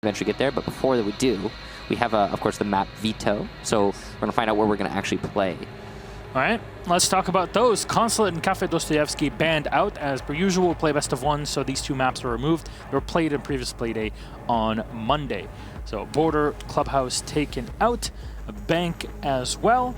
eventually get there, but before that we do, we have, of course, the map veto. So we're going to find out where we're going to actually play. All right, let's talk about those. Consulate and Cafe Dostoyevsky banned out. As per usual, we'll play best of one, so these two maps are removed. They were played in previous play day on Monday. So Border, Clubhouse taken out, a Bank as well.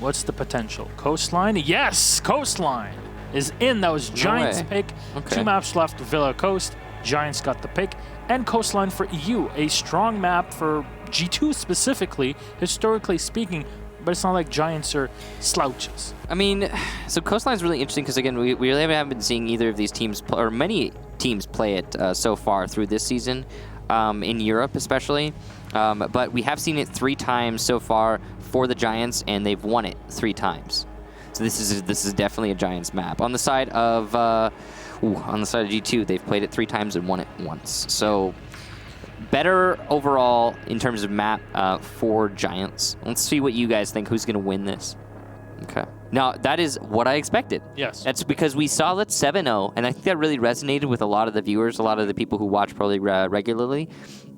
What's the potential? Coastline? Yes, Coastline is in. That was Giants' pick. Okay. 2 maps left, Villa Coast. Giants got the pick. And Coastline for EU, a strong map for G2 specifically, historically speaking, but it's not like Giants are slouches. I mean, so Coastline's really interesting because, again, we really haven't been seeing either of these teams, or many teams play it so far through this season, in Europe especially. But we have seen it 3 times so far for the Giants, and they've won it 3 times. So this is definitely a Giants map. On the side of G2, they've played it 3 times and won it once. So better overall in terms of map for Giants. Let's see what you guys think. Who's going to win this? Okay. Now, that is what I expected. Yes. That's because we saw it 7-0, and I think that really resonated with a lot of the viewers, a lot of the people who watch Pro League regularly.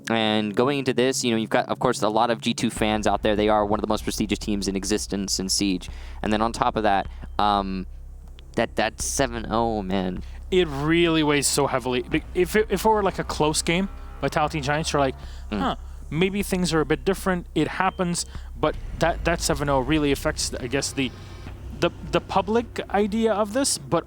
And going into this, you know, you've got, of course, a lot of G2 fans out there. They are one of the most prestigious teams in existence in Siege. And then on top of that, that 7-0, man. It really weighs so heavily. If it were like a close game, Vitality and Giants are like, maybe things are a bit different. It happens, but that 7-0 really affects, I guess, the public idea of this, but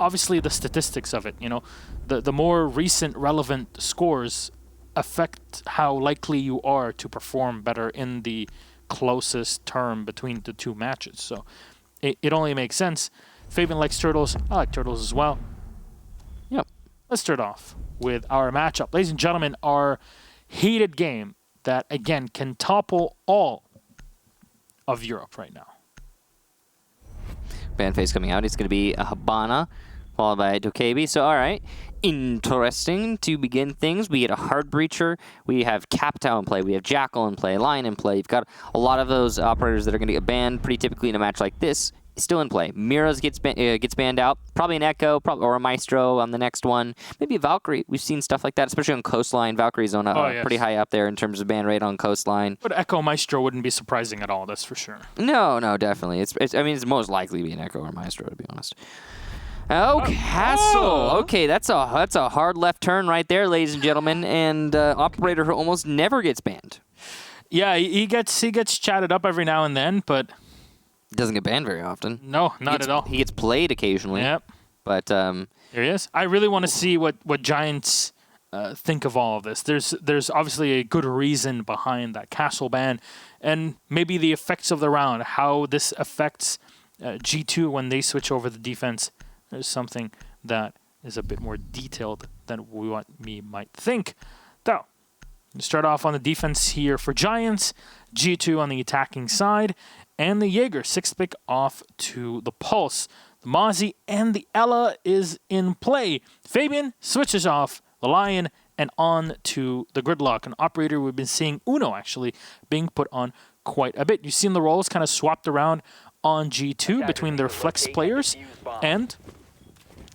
obviously the statistics of it. You know, the more recent relevant scores affect how likely you are to perform better in the closest term between the 2 matches. So it only makes sense. Fabian likes turtles. I like turtles as well. Yep. Let's start off with our matchup. Ladies and gentlemen, our heated game that, again, can topple all of Europe right now. Ban phase coming out. It's going to be a Habana, followed by Dokebi. So, all right. Interesting to begin things. We get a Hard Breacher. We have Captow in play. We have Jackal in play. Lion in play. You've got a lot of those operators that are going to get banned pretty typically in a match like this. Still in play. Miraz gets banned out. Probably an Echo, or a Maestro on the next one. Maybe a Valkyrie. We've seen stuff like that, especially on Coastline. Valkyrie's on pretty high up there in terms of ban rate on Coastline. But Echo Maestro wouldn't be surprising at all, that's for sure. No, definitely. I mean, it's most likely to be an Echo or Maestro, to be honest. Oh, Castle. Oh. Okay, that's a hard left turn right there, ladies and gentlemen, and operator who almost never gets banned. Yeah, he gets chatted up every now and then, but doesn't get banned very often. No, not at all. He gets played occasionally. Yep. But there he is. I really want to see what Giants think of all of this. There's obviously a good reason behind that Castle ban, and maybe the effects of the round, how this affects G2 when they switch over the defense. There's something that is a bit more detailed than what we might think. Though, start off on the defense here for Giants, G2 on the attacking side, and the Jaeger, 6th pick off to the Pulse. The Mozzie and the Ella is in play. Fabian switches off the Lion and on to the Gridlock, an operator we've been seeing, Uno actually, being put on quite a bit. You've seen the roles kind of swapped around on G2 between their flex players, and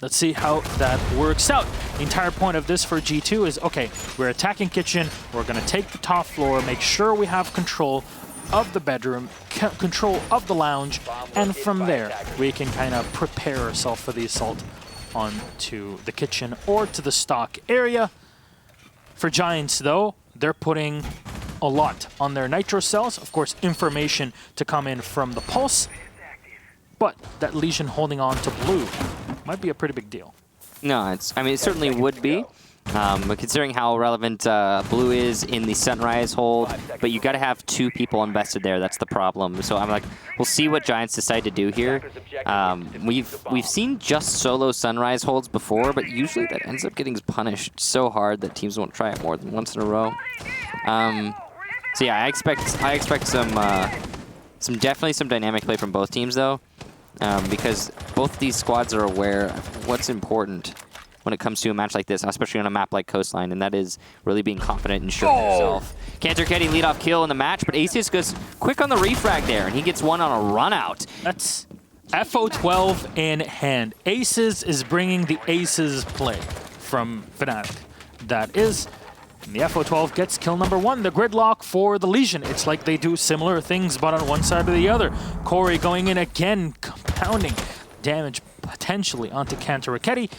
let's see how that works out. The entire point of this for G2 is, okay, we're attacking kitchen, we're going to take the top floor, make sure we have control of the bedroom, control of the lounge, and from there we can kind of prepare ourselves for the assault onto the kitchen or to the stock area. For Giants, though, they're putting a lot on their nitro cells. Of course, information to come in from the Pulse, but that Legion holding on to blue might be a pretty big deal. No, it certainly would be. But considering how relevant blue is in the Sunrise hold, but you got to have 2 people invested there. That's the problem. So I'm like, we'll see what Giants decide to do here. We've seen just solo Sunrise holds before, but usually that ends up getting punished so hard that teams won't try it more than once in a row. So yeah, I expect definitely some dynamic play from both teams though, because both these squads are aware of what's important when it comes to a match like this, especially on a map like Coastline, and that is really being confident and showing yourself. Cantor-Ketty lead-off kill in the match, but Aces goes quick on the refrag there, and he gets one on a run-out. That's FO12 in hand. Aces is bringing the Aces play from Fnatic. That is And the FO12 gets kill number 1, the gridlock for the Legion. It's like they do similar things, but on one side or the other. Corey going in again, compounding damage potentially onto Kantaraketi,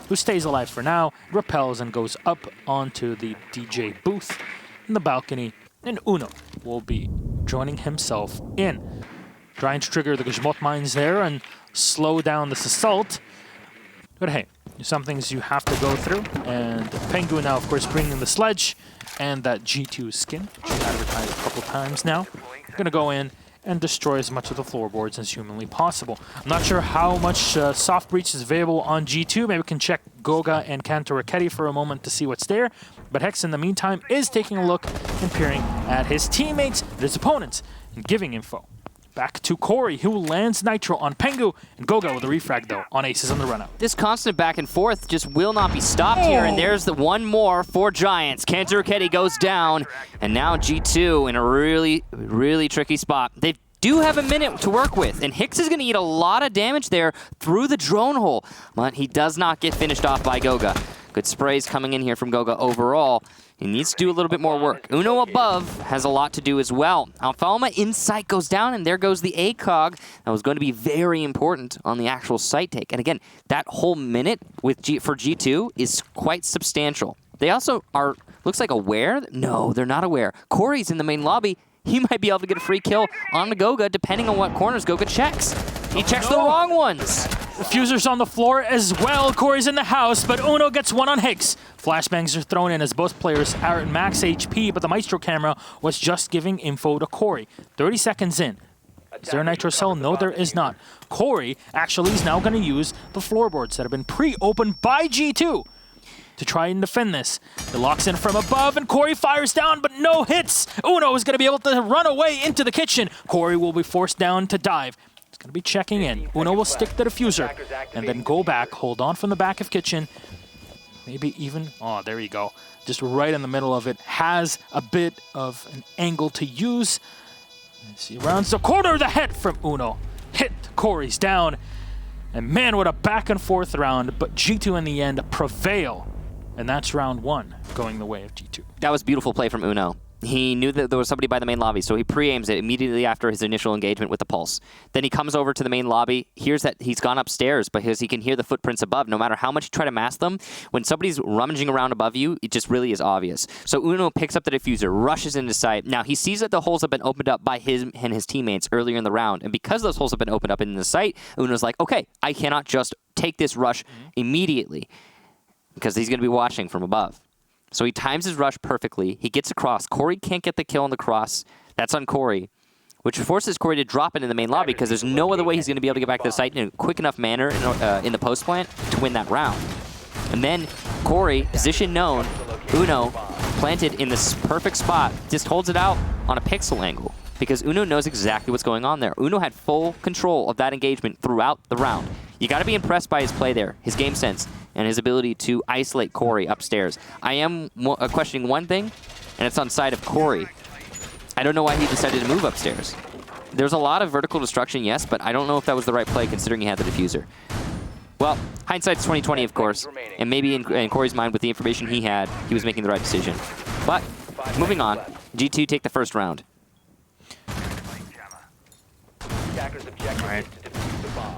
who stays alive for now, repels and goes up onto the DJ booth in the balcony, and Uno will be joining himself in. Trying to trigger the Gajmot mines there and slow down this assault. But hey, some things you have to go through, and Pengu now, of course, bringing the sledge and that G2 skin, which we advertised a couple times now. Going to go in and destroy as much of the floorboards as humanly possible. I'm not sure how much soft breach is available on G2. Maybe we can check Goga and Kantaraketi for a moment to see what's there. But Hex, in the meantime, is taking a look and peering at his teammates, his opponents, and giving info. Back to Corey, who lands Nitro on Pengu, and Goga with a refrag, though, on Aces on the run-out. This constant back and forth just will not be stopped here, and there's the one more for Giants. Kantaraketi goes down, and now G2 in a really, really tricky spot. They do have a minute to work with, and Hicks is going to eat a lot of damage there through the drone hole, but he does not get finished off by Goga. Good sprays coming in here from Goga overall. He needs to do a little bit more work. Uno above has a lot to do as well. Alphalma Insight goes down, and there goes the ACOG. That was going to be very important on the actual site take. And again, that whole minute with for G2 is quite substantial. They also are, looks like, aware. No, they're not aware. Corey's in the main lobby. He might be able to get a free kill on the Goga, depending on what corners Goga checks. He checks the wrong ones. The Fuser's on the floor as well. Corey's in the house, but Uno gets one on Hicks. Flashbangs are thrown in as both players are at max HP, but the Maestro camera was just giving info to Corey. 30 seconds in. Is there a Nitro cell? No, there is not. Corey actually is now going to use the floorboards that have been pre-opened by G2 to try and defend this. It locks in from above, and Corey fires down, but no hits. Uno is going to be able to run away into the kitchen. Corey will be forced down to dive. He's going to be checking in. Uno will stick the diffuser and then go back, hold on from the back of kitchen. Maybe even, oh, there you go. Just right in the middle of it. Has a bit of an angle to use. As he rounds the corner, the head from Uno. Hit, Corey's down. And man, what a back and forth round. But G2 in the end prevail. And that's round 1 going the way of G2. That was beautiful play from Uno. He knew that there was somebody by the main lobby, so he pre-aims it immediately after his initial engagement with the pulse. Then he comes over to the main lobby, hears that he's gone upstairs because he can hear the footprints above. No matter how much you try to mask them, when somebody's rummaging around above you, it just really is obvious. So Uno picks up the diffuser, rushes into sight. Now he sees that the holes have been opened up by him and his teammates earlier in the round, and because those holes have been opened up in the site, Uno's like, okay, I cannot just take this rush immediately because he's going to be watching from above. So he times his rush perfectly. He gets across. Corey can't get the kill on the cross. That's on Corey, which forces Corey to drop into the main lobby because there's no other way he's going to be able to get back to the site in a quick enough manner in the post plant to win that round. And then Corey, position known, Uno, planted in this perfect spot, just holds it out on a pixel angle because Uno knows exactly what's going on there. Uno had full control of that engagement throughout the round. You got to be impressed by his play there, his game sense, and his ability to isolate Corey upstairs. I am questioning one thing, and it's on side of Corey. I don't know why he decided to move upstairs. There's a lot of vertical destruction, yes, but I don't know if that was the right play considering he had the diffuser. Well, hindsight's 20/20, of course, and maybe in Corey's mind, with the information he had, he was making the right decision. But moving on, G2 take the first round. All right.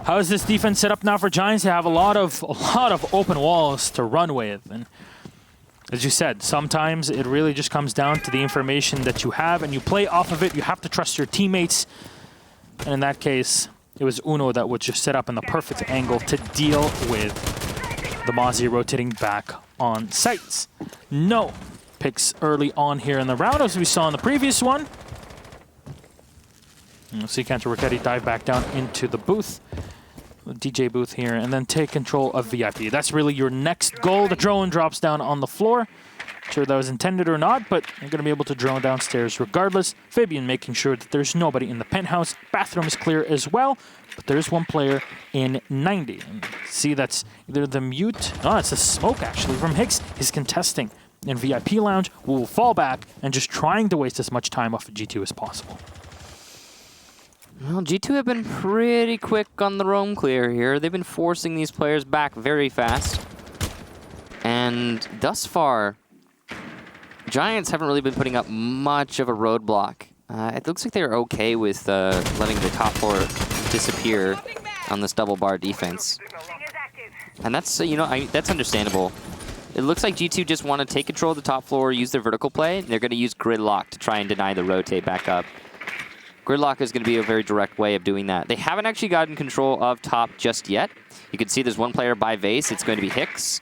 How is this defense set up now for Giants? They have a lot of open walls to run with, and as you said, sometimes it really just comes down to the information that you have, and you play off of it. You have to trust your teammates, and in that case, it was Uno that would just set up in the perfect angle to deal with the Mozzie rotating back on sites. No picks early on here in the round, as we saw in the previous one. You'll see Kantaraketi dive back down into the booth, the DJ booth here, and then take control of VIP. That's really your next goal. The drone drops down on the floor. Not sure that was intended or not, but you're going to be able to drone downstairs regardless. Fabian making sure that there's nobody in the penthouse. Bathroom is clear as well, but there's one player in 90. And see, that's either the mute. Oh, it's a smoke, actually, from Hicks. He's contesting in VIP Lounge. Will fall back and just trying to waste as much time off of G2 as possible. Well, G2 have been pretty quick on the roam clear here. They've been forcing these players back very fast. And thus far, Giants haven't really been putting up much of a roadblock. It looks like they're okay with letting the top floor disappear on this double bar defense. And that's, that's understandable. It looks like G2 just want to take control of the top floor, use their vertical play. They're going to use gridlock to try and deny the rotate back up. Gridlock is going to be a very direct way of doing that. They haven't actually gotten control of top just yet. You can see there's one player by Vase. It's going to be Hicks.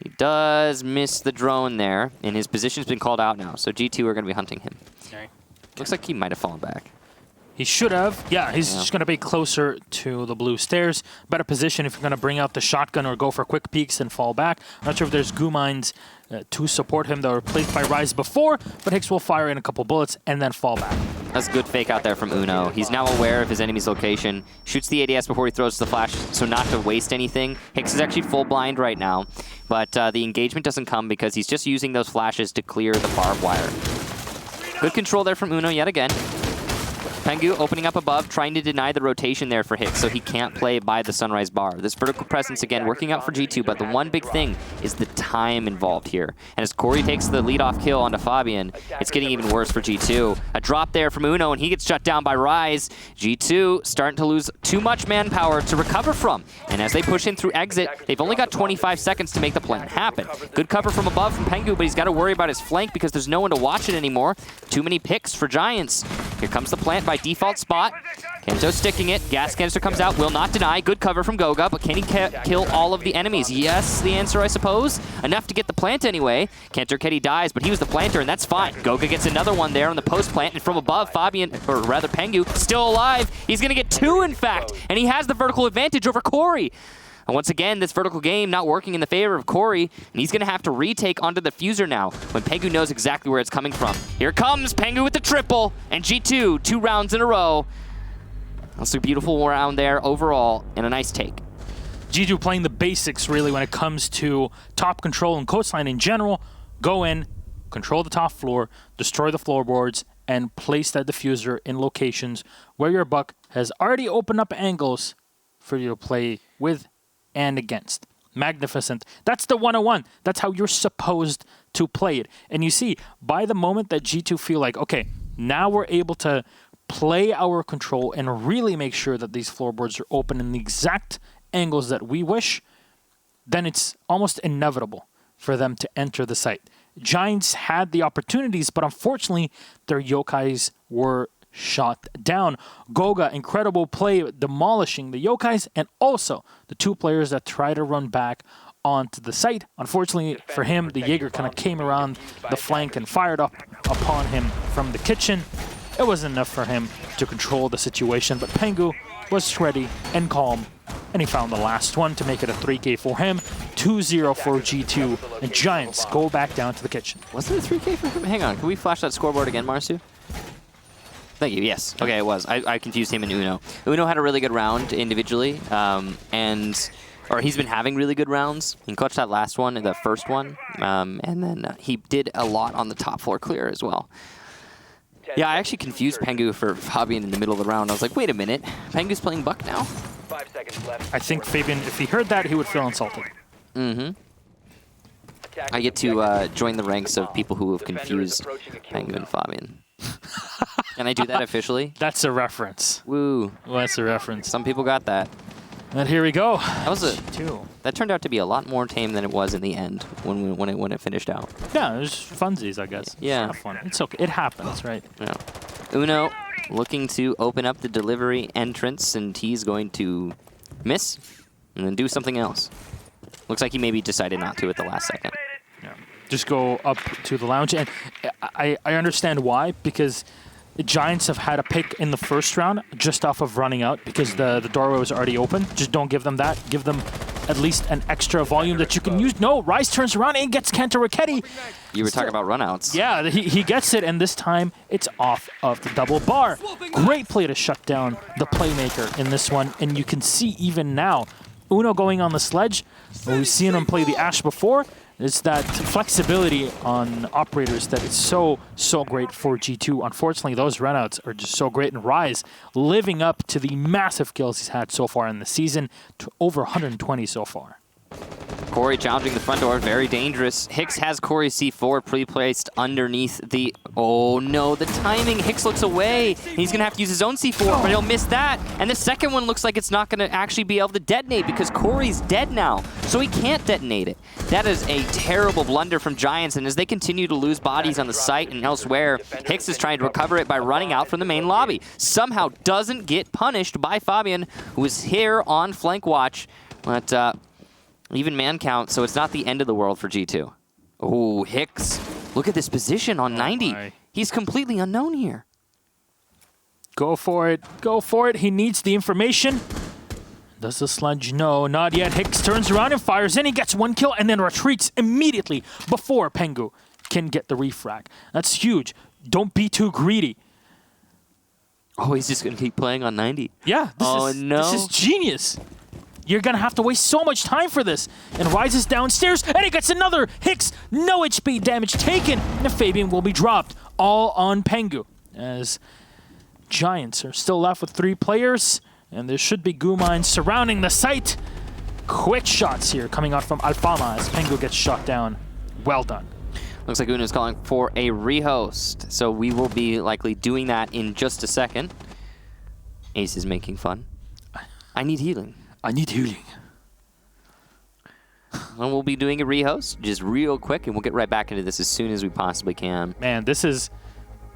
He does miss the drone there, and his position's been called out now. So G2 are going to be hunting him. Okay. Looks like he might have fallen back. He should have. Yeah, he's just going to be closer to the blue stairs. Better position if you're going to bring out the shotgun or go for quick peeks and fall back. I'm not sure if there's goo mines to support him that were placed by Rise before, but Hicks will fire in a couple bullets and then fall back. That's a good fake out there from Uno. He's now aware of his enemy's location. Shoots the ADS before he throws the flash, so not to waste anything. Hicks is actually full blind right now, but the engagement doesn't come because he's just using those flashes to clear the barbed wire. Good control there from Uno yet again. Pengu opening up above, trying to deny the rotation there for Hicks so he can't play by the Sunrise bar. This vertical presence, again, working out for G2, but the one big thing is the time involved here. And as Corey takes the lead-off kill onto Fabian, it's getting even worse for G2. A drop there from Uno, and he gets shut down by Rise. G2 starting to lose too much manpower to recover from. And as they push in through exit, they've only got 25 seconds to make the plan happen. Good cover from above from Pengu, but he's got to worry about his flank because there's no one to watch it anymore. Too many picks for Giants. Here comes the plant by default spot. Kento sticking it. Gas canister comes out. Will not deny. Good cover from Goga, but can he kill all of the enemies? Yes, the answer, I suppose. Enough to get the plant anyway. Cantor Ketty dies, but he was the planter, and that's fine. Goga gets another one there on the post plant, and from above, Fabian, or rather Pengu, still alive. He's going to get two, in fact, and he has the vertical advantage over Corey. And once again, this vertical game not working in the favor of Corey, and he's going to have to retake onto the Fuser now when Pengu knows exactly where it's coming from. Here comes Pengu with the triple, and G2, 2 rounds in a row. That's a beautiful round there overall, and a nice take. G2 playing the basics, really, when it comes to top control and Coastline in general. Go in, control the top floor, destroy the floorboards, and place that diffuser in locations where your buck has already opened up angles for you to play with and against. Magnificent. That's the 101. That's how you're supposed to play it. And you see, by the moment that G2 feel like, okay, now we're able to play our control and really make sure that these floorboards are open in the exact angles that we wish, then it's almost inevitable for them to enter the site. Giants had the opportunities, but unfortunately, their yokais were shot down. Goga, incredible play, demolishing the yokais, and also the 2 players that try to run back onto the site. Unfortunately for him, the Jaeger kind of came around the flank and fired up upon him from the kitchen. It wasn't enough for him to control the situation, but Pengu was ready and calm, and he found the last one to make it a 3K for him. 2-0 for G2, and Giants go back down to the kitchen. Wasn't it a 3K for him? Hang on, can we flash that scoreboard again, Marsu? Thank you, yes. Okay, it was. I confused him and Uno. Uno had a really good round individually, or he's been having really good rounds. He clutched that last one, the first one, and then he did a lot on the top floor clear as well. Yeah, I actually confused Pengu for Fabian in the middle of the round. I was like, wait a minute, Pengu's playing Buck now? 5 seconds left. I think Fabian, if he heard that, he would feel insulted. Mm-hmm. I get to join the ranks of people who have confused Pengu and Fabian. Can I do that officially? That's a reference. Woo. Well, that's a reference. Some people got that. And here we go. That turned out to be a lot more tame than it was in the end when it finished out. Yeah, it was funsies, I guess. Yeah. It's fun. It's okay. It happens, right? Yeah. Uno looking to open up the delivery entrance, and he's going to miss and then do something else. Looks like he maybe decided not to at the last second. Yeah. Just go up to the lounge. And I understand why, because the Giants have had a pick in the first round just off of running out because the doorway was already open. Just don't give them that. Give them at least an extra volume that you can use. No, Rice turns around and gets Kenta Raketti. You were talking about runouts. Yeah, he gets it, and this time it's off of the double bar. Great play to shut down the playmaker in this one, and you can see even now, Uno going on the sledge. We've seen him play the Ash before. It's that flexibility on operators that is so great for G2. Unfortunately, those runouts are just so great. And Rise living up to the massive kills he's had so far in the season, to over 120 so far. Corey challenging the front door, very dangerous. Hicks has Corey C4 pre-placed underneath the... Oh no, the timing. Hicks looks away. He's going to have to use his own C4, but he'll miss that. And the second one looks like it's not going to actually be able to detonate because Corey's dead now, so he can't detonate it. That is a terrible blunder from Giants, and as they continue to lose bodies on the site and elsewhere, Hicks is trying to recover it by running out from the main lobby. Somehow doesn't get punished by Fabian, who is here on flank watch. But... even man count, so it's not the end of the world for G2. Oh, Hicks. Look at this position on 90. My. He's completely unknown here. Go for it. Go for it. He needs the information. Does the sludge? No, not yet. Hicks turns around and fires in. He gets 1 kill and then retreats immediately before Pengu can get the refrag. That's huge. Don't be too greedy. Oh, he's just going to keep playing on 90. Yeah. This is genius. You're going to have to waste so much time for this. And rises downstairs, and he gets another. Hicks, no HP damage taken. And Fabian will be dropped, all on Pengu. As Giants are still left with 3 players, and there should be goo mines surrounding the site. Quick shots here coming out from Alfama as Pengu gets shot down. Well done. Looks like Uno's calling for a rehost, so we will be likely doing that in just a second. Ace is making fun. I need healing. I need healing. And we'll be doing a rehost just real quick, and we'll get right back into this as soon as we possibly can. Man, this is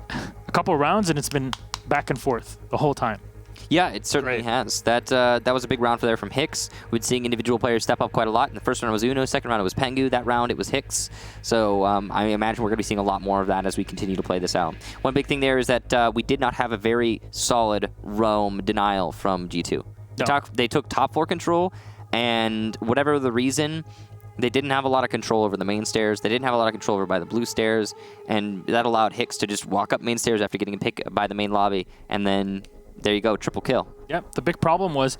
a couple of rounds, and it's been back and forth the whole time. Yeah, it certainly has. That was a big round for there from Hicks. We'd seeing individual players step up quite a lot. In the first round it was Uno, second round it was Pengu. That round it was Hicks. So I imagine we're going to be seeing a lot more of that as we continue to play this out. One big thing there is that we did not have a very solid roam denial from G2. No. They took top 4 control, and whatever the reason, they didn't have a lot of control over the main stairs. They didn't have a lot of control over by the blue stairs, and that allowed Hicks to just walk up main stairs after getting a pick by the main lobby, and then there you go, triple kill. Yep, the big problem was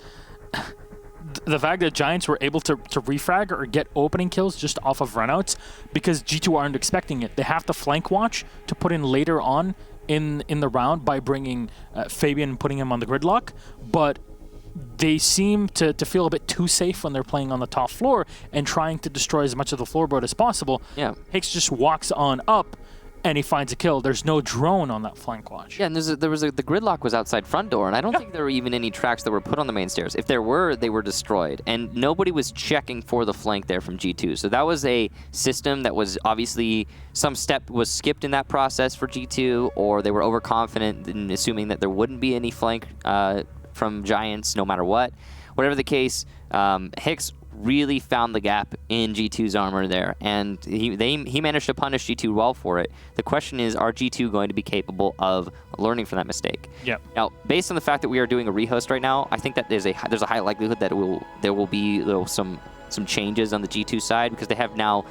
the fact that Giants were able to refrag or get opening kills just off of runouts because G2 aren't expecting it. They have to flank watch to put in later on in the round by bringing Fabian and putting him on the gridlock, but they seem to feel a bit too safe when they're playing on the top floor and trying to destroy as much of the floorboard as possible. Yeah. Hicks just walks on up and he finds a kill. There's no drone on that flank watch. Yeah, and the gridlock was outside front door, and I don't think there were even any tracks that were put on the main stairs. If there were, they were destroyed, and nobody was checking for the flank there from G2. So that was a system that was obviously some step was skipped in that process for G2, or they were overconfident in assuming that there wouldn't be any flank from Giants no matter what. Whatever the case, Hicks really found the gap in G2's armor there, and he managed to punish G2 well for it. The question is, are G2 going to be capable of learning from that mistake? Yep. Now, based on the fact that we are doing a rehost right now, I think that there's a high likelihood that there will be some changes on the G2 side, because they have now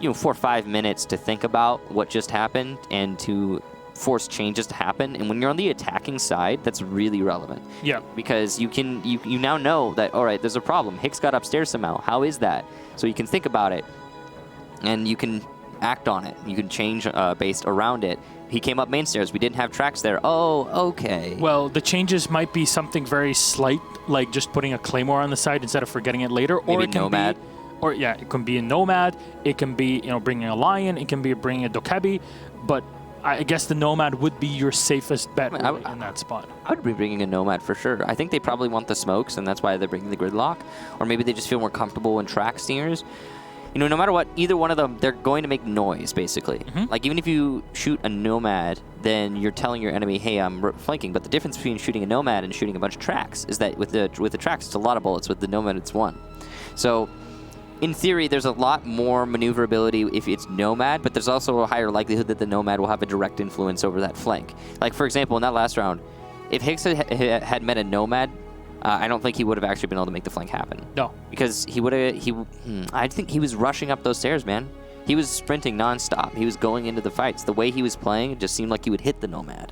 4 or 5 minutes to think about what just happened and to force changes to happen. And when you're on the attacking side, that's really relevant. Yeah. Because you now know that, all right, there's a problem. Hicks got upstairs somehow. How is that? So you can think about it and you can act on it. You can change based around it. He came up main stairs. We didn't have tracks there. Oh, okay. Well, the changes might be something very slight, like just putting a claymore on the side instead of forgetting it later. Maybe or it can Nomad. It can be a Nomad. It can be bringing a Lion. It can be bringing a Dokebi. But I guess the Nomad would be your safest bet in that spot. I would be bringing a Nomad for sure. I think they probably want the smokes, and that's why they're bringing the gridlock. Or maybe they just feel more comfortable in track steers. No matter what, either one of them, they're going to make noise, basically. Mm-hmm. Like, even if you shoot a Nomad, then you're telling your enemy, hey, I'm flanking. But the difference between shooting a Nomad and shooting a bunch of tracks is that with the tracks, it's a lot of bullets. With the Nomad, it's 1. So in theory, there's a lot more maneuverability if it's Nomad, but there's also a higher likelihood that the Nomad will have a direct influence over that flank. Like, for example, in that last round, if Hicks had met a Nomad, I don't think he would have actually been able to make the flank happen. No. Because I think he was rushing up those stairs, man. He was sprinting nonstop. He was going into the fights. The way he was playing, it just seemed like he would hit the Nomad.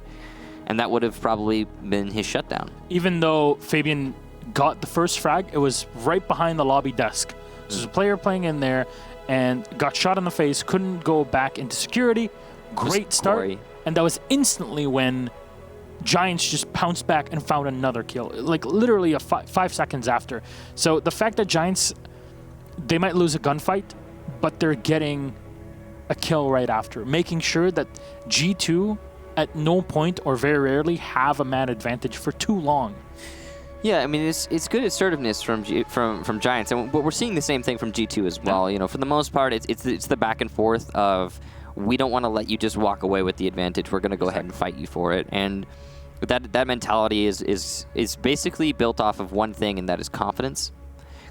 And that would have probably been his shutdown. Even though Fabian got the first frag, it was right behind the lobby desk. So there's a player playing in there and got shot in the face, couldn't go back into security. Great start. Corey. And that was instantly when Giants just pounced back and found another kill, like literally 5 seconds after. So the fact that Giants they might lose a gunfight, but they're getting a kill right after, making sure that G2 at no point or very rarely have a man advantage for too long. Yeah, I mean, it's good assertiveness from Giants, and we're seeing the same thing from G2 as well. You know, for the most part, it's the back and forth of, we don't want to let you just walk away with the advantage. We're going to go ahead and fight you for it. And that mentality is basically built off of one thing, and that is confidence.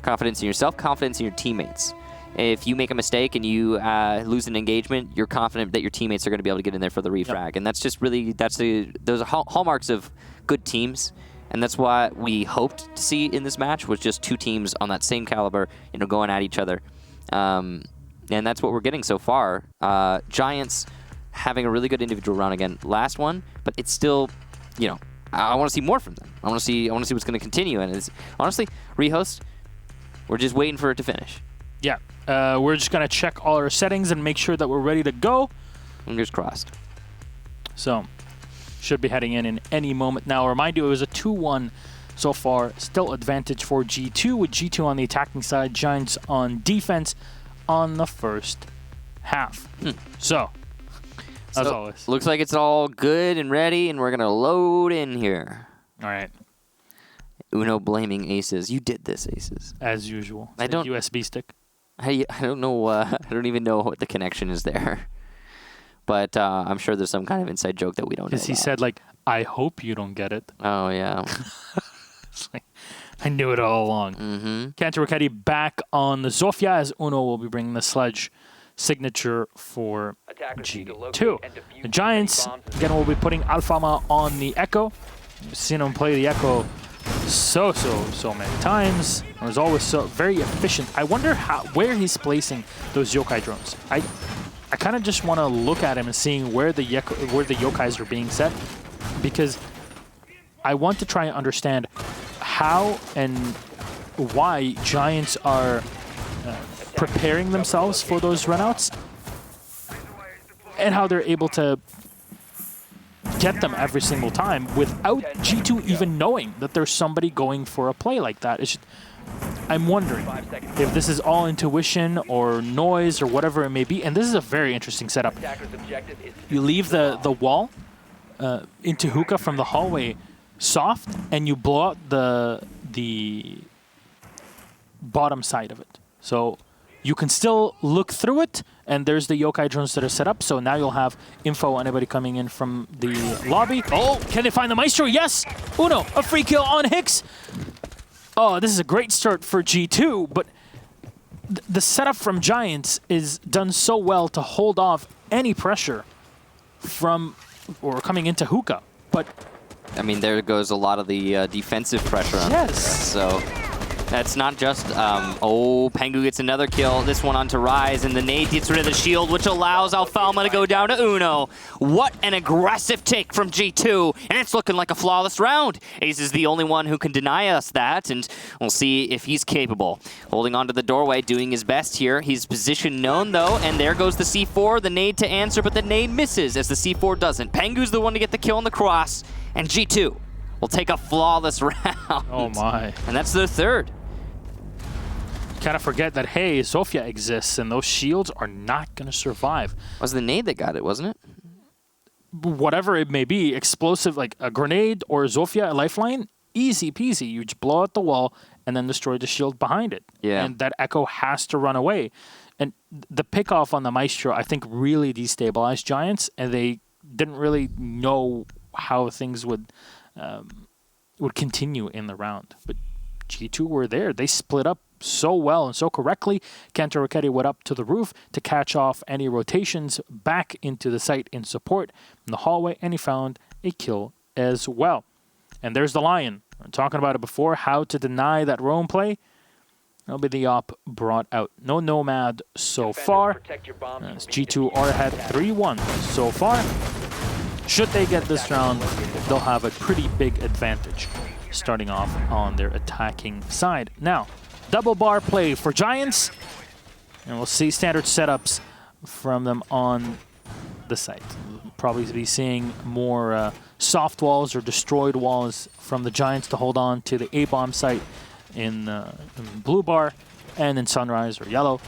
Confidence in yourself, confidence in your teammates. If you make a mistake and you lose an engagement, you're confident that your teammates are going to be able to get in there for the refrag. Yep. And that's just really, those are hallmarks of good teams. And that's what we hoped to see in this match, was just two teams on that same caliber, you know, going at each other. And that's what we're getting so far. Giants having a really good individual round again. Last one, but it's still, you know, I want to see more from them. I want to see what's going to continue. And it's, honestly, rehost, we're just waiting for it to finish. Yeah. We're just going to check all our settings and make sure that we're ready to go. Fingers crossed. So, should be heading in any moment now. I'll remind you, it was a 2-1 so far. Still advantage for G2, with G2 on the attacking side, Giants on defense on the first half. So, as always. Looks like it's all good and ready, and we're going to load in here. All right. Uno blaming Aces. You did this, Aces. As usual. It's I don't USB stick. I don't know. I don't even know what the connection is there. But I'm sure there's some kind of inside joke that we don't know. Because he said, like, I hope you don't get it. Oh, yeah. It's like, I knew it all along. Kanter Ricchetti back on the Zofia, as Uno will be bringing the Sledge signature for G2. The Giants, again, will be putting Alfama on the Echo. We've seen him play the Echo so many times. It was always so very efficient. I wonder where he's placing those yokai drones. I kind of just want to look at him and seeing where the yokais are being set, because I want to try and understand how and why Giants are preparing themselves for those runouts, and how they're able to get them every single time without G2 even knowing that there's somebody going for a play like that. It's just, I'm wondering if this is all intuition or noise or whatever it may be. And this is a very interesting setup. You leave the wall into hookah from the hallway soft, and you blow out the bottom side of it. So you can still look through it, and there's the yokai drones that are set up. So now you'll have info on anybody coming in from the lobby. Oh, can they find the Maestro? Yes! Uno, a free kill on Hicks. Oh, this is a great start for G2, but the setup from Giants is done so well to hold off any pressure from or coming into hookah. But I mean, there goes a lot of the defensive pressure on. Yes. So that's not just, oh, Pengu gets another kill. This one onto Rise, and the nade gets rid of the shield, which allows Alfalma to go down to Uno. What an aggressive take from G2, and it's looking like a flawless round. Ace is the only one who can deny us that, and we'll see if he's capable. Holding onto the doorway, doing his best here. His position known, though, and there goes the C4, the nade to answer, but the nade misses as the C4 doesn't. Pengu's the one to get the kill on the cross, and G2 will take a flawless round. Oh my. And that's their third. Kind of forget that, hey, Zofia exists, and those shields are not going to survive. It was the nade that got it, wasn't it? Whatever it may be, explosive, like a grenade or Zofia, a lifeline, easy peasy. You just blow out the wall and then destroy the shield behind it. Yeah. And that Echo has to run away. And the pickoff on the Maestro, I think, really destabilized Giants, and they didn't really know how things would continue in the round. But G2 were there. They split up so well and so correctly. Kanter Ricchetti went up to the roof to catch off any rotations back into the site in support in the hallway, and he found a kill as well. And there's the Lion. We're talking about it before, how to deny that roam play. That'll be the op brought out. No Nomad so far. As G2 are ahead 3-1 so far. Should they get this round, they'll have a pretty big advantage starting off on their attacking side. Now, double bar play for Giants, and we'll see standard setups from them on the site. We'll probably be seeing more soft walls or destroyed walls from the Giants to hold on to the A-bomb site in blue bar, and then Sunrise or yellow.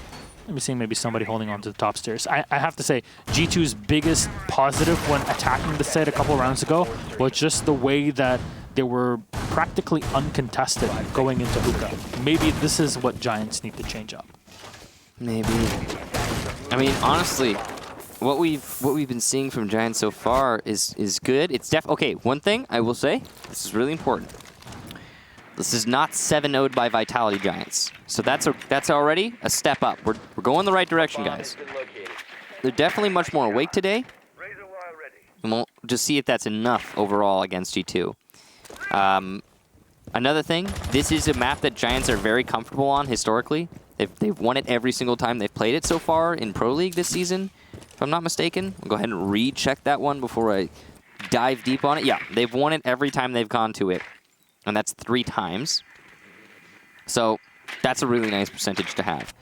Maybe seeing maybe somebody holding on to the top stairs. I have to say, G2's biggest positive when attacking the site a couple rounds ago was just the way that they were practically uncontested going into hookah. Maybe this is what Giants need to change up. Maybe. I mean, honestly, what we've been seeing from Giants so far is good. It's okay. One thing I will say, this is really important. This is not 7-0'd by Vitality Giants. So that's already a step up. We're going the right direction, guys. They're definitely much more awake today. And we'll just see if that's enough overall against G2. Another thing, this is a map that Giants are very comfortable on historically. They've won it every single time they've played it so far in Pro League this season, if I'm not mistaken. I'll go ahead and recheck that one before I dive deep on it. Yeah, they've won it every time they've gone to it. And that's 3 times. So that's a really nice percentage to have.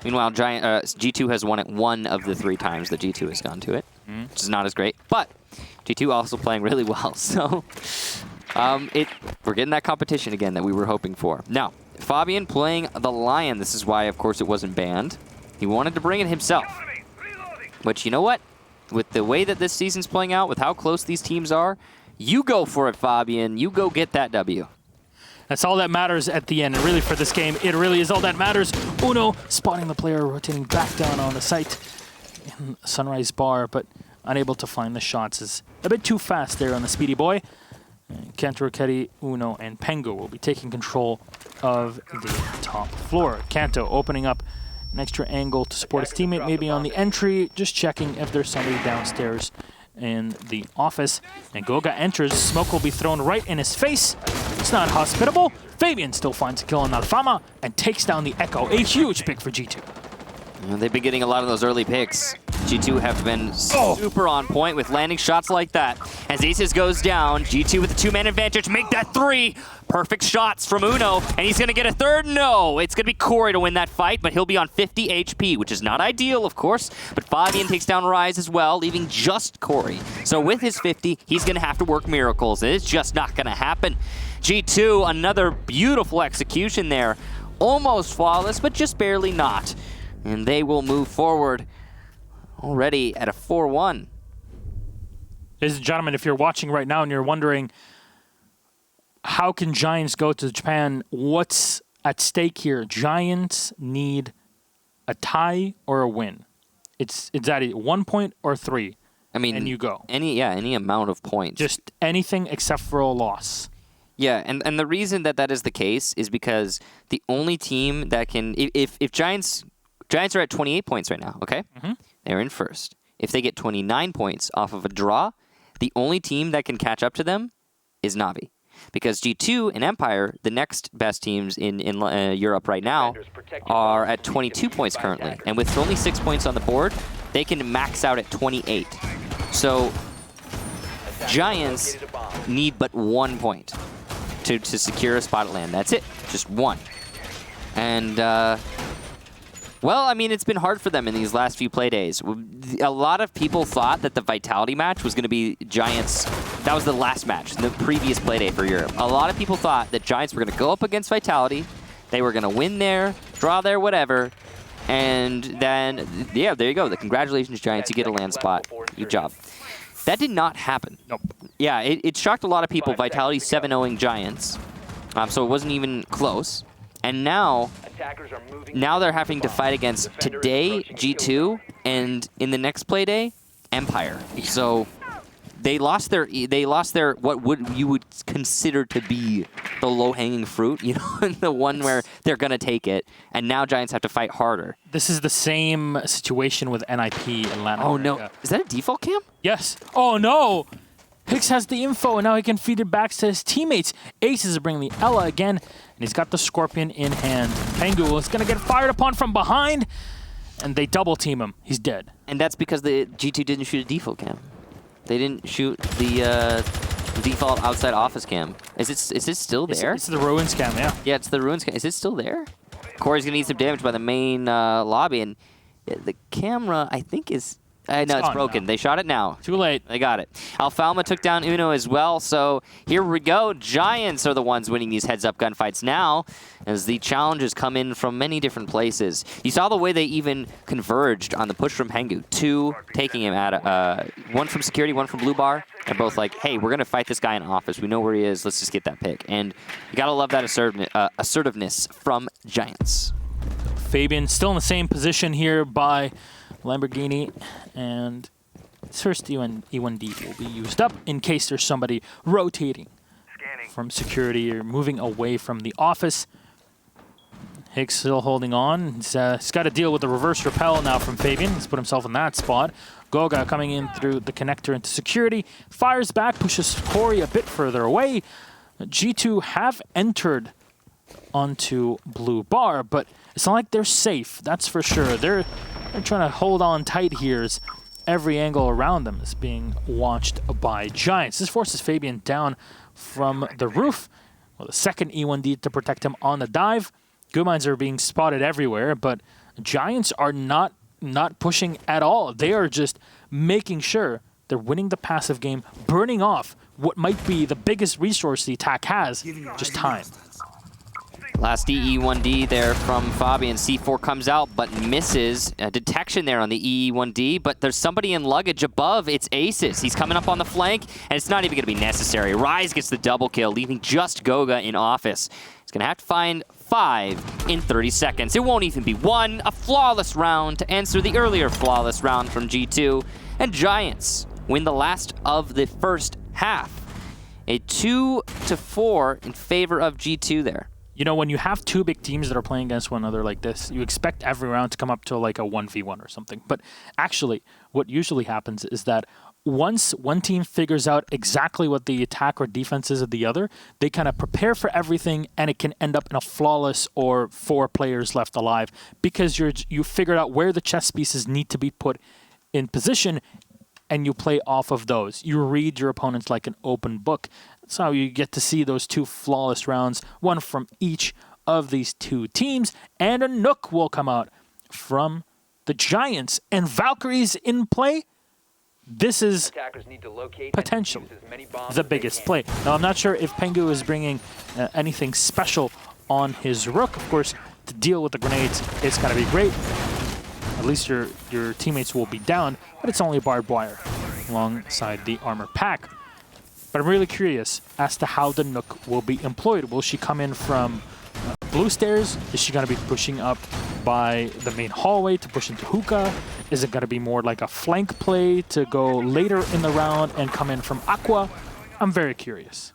Meanwhile, G2 has won it 1 of the 3 times that G2 has gone to it, which is not as great. But G2 also playing really well. So we're getting that competition again that we were hoping for. Now, Fabian playing the Lion. This is why, of course, it wasn't banned. He wanted to bring it himself. But you know what? With the way that this season's playing out, with how close these teams are, you go for it, Fabian. You go get that W. That's all that matters at the end. And really for this game, it really is all that matters. Uno spotting the player, rotating back down on the site in Sunrise Bar, but unable to find the shots. Is a bit too fast there on the Speedy Boy. Kanto, Rocchetti, Uno, and Pengu will be taking control of the top floor. Kanto opening up an extra angle to support his teammate, maybe on the entry, just checking if there's somebody downstairs in the office. And Goga enters. Smoke will be thrown right in his face. It's not hospitable. Fabian still finds a kill on Alfama and takes down the Echo. A huge pick for G2. They've been getting a lot of those early picks. G2 have been super on point with landing shots like that. As Aces goes down, G2 with a 2-man advantage, make that 3. Perfect shots from Uno, and he's going to get a 3rd. No, it's going to be Corey to win that fight, but he'll be on 50 HP, which is not ideal, of course. But Fabian takes down Rise as well, leaving just Corey. So with his 50, he's going to have to work miracles. It's just not going to happen. G2, another beautiful execution there. Almost flawless, but just barely not. And they will move forward already at a 4-1. Ladies and gentlemen, if you're watching right now and you're wondering, how can Giants go to Japan? What's at stake here? Giants need a tie or a win. It's at 1 point or 3. I mean, and you go. Any amount of points. Just anything except for a loss. Yeah, and the reason that is the case is because the only team that can, if Giants are at 28 points right now, okay? They're in first. If they get 29 points off of a draw, the only team that can catch up to them is Na'Vi. Because G2 and Empire, the next best teams in Europe right now, are at 22 points currently. And with only 6 points on the board, they can max out at 28. So Giants need but 1 point to secure a spot at land. That's it. Just 1. And well, I mean, it's been hard for them in these last few play days. A lot of people thought that the Vitality match was going to be Giants. That was the last match, the previous play day for Europe. A lot of people thought that Giants were going to go up against Vitality. They were going to win there, draw there, whatever. And then, yeah, there you go. Congratulations, Giants. You get a land spot. Good job. That did not happen. Nope. Yeah, it shocked a lot of people. Vitality 7-0ing Giants. So it wasn't even close. And now they're having to fight against today G2 and in the next play day Empire. So they lost their what you would consider to be the low-hanging fruit, you know, the one where they're gonna take it. And now Giants have to fight harder. This is the same situation with NIP in Latin Oh America. no, is that a default cam? Yes. Oh no. Hicks has the info, and now he can feed it back to his teammates. Aces is bringing the Ella again, and he's got the Scorpion in hand. Pengu is going to get fired upon from behind, and they double team him. He's dead. And that's because the G2 didn't shoot a default cam. They didn't shoot the default outside office cam. Is it still there? It's the Ruins cam, yeah. Yeah, it's the Ruins cam. Is it still there? Corey's going to need some damage by the main lobby, and the camera, I think, is... No, it's broken. Now. They shot it now. Too late. They got it. Alfalma took down Uno as well, so here we go. Giants are the ones winning these heads-up gunfights now as the challenges come in from many different places. You saw the way they even converged on the push from Pengu. 2 taking him at one from security, one from blue bar, and both like, hey, we're going to fight this guy in office. We know where he is. Let's just get that pick. And you got to love that assertiveness from Giants. Fabian still in the same position here by Lamborghini, and his first E1D will be used up in case there's somebody rotating from security or moving away from the office. Hicks still holding on. He's got to deal with the reverse repel now from Fabian. He's put himself in that spot. Goga coming in through the connector into security. Fires back, pushes Corey a bit further away. G2 have entered onto blue bar, but it's not like they're safe, that's for sure. They're trying to hold on tight here as every angle around them is being watched by Giants. This forces Fabian down from the roof. Well, the second E1D to protect him on the dive. Good Minds are being spotted everywhere, but Giants are not pushing at all. They are just making sure they're winning the passive game, burning off what might be the biggest resource the attack has, just time. Last EE1D there from Fabian. C4 comes out but misses. Detection there on the EE1D, but there's somebody in luggage above. It's Aces. He's coming up on the flank, and it's not even going to be necessary. Rise gets the double kill, leaving just Goga in office. He's going to have to find 5 in 30 seconds. It won't even be 1. A flawless round to answer the earlier flawless round from G2. And Giants win the last of the first half. A 2-4 in favor of G2 there. You know, when you have 2 big teams that are playing against one another like this, you expect every round to come up to like a 1v1 or something. But actually, what usually happens is that once one team figures out exactly what the attack or defense is of the other, they kind of prepare for everything, and it can end up in a flawless or 4 players left alive because you figured out where the chess pieces need to be put in position, and you play off of those. You read your opponents like an open book. That's how you get to see those 2 flawless rounds, one from each of these 2 teams, and a Nook will come out from the Giants. And Valkyrie's in play. This is potentially the biggest play. Now, I'm not sure if Pengu is bringing anything special on his Rook. Of course, to deal with the grenades, it's going to be great. At least your teammates will be down, but it's only barbed wire alongside the armor pack. But I'm really curious as to how the Nook will be employed. Will she come in from blue stairs? Is she going to be pushing up by the main hallway to push into hookah? Is it going to be more like a flank play to go later in the round and come in from aqua? I'm very curious.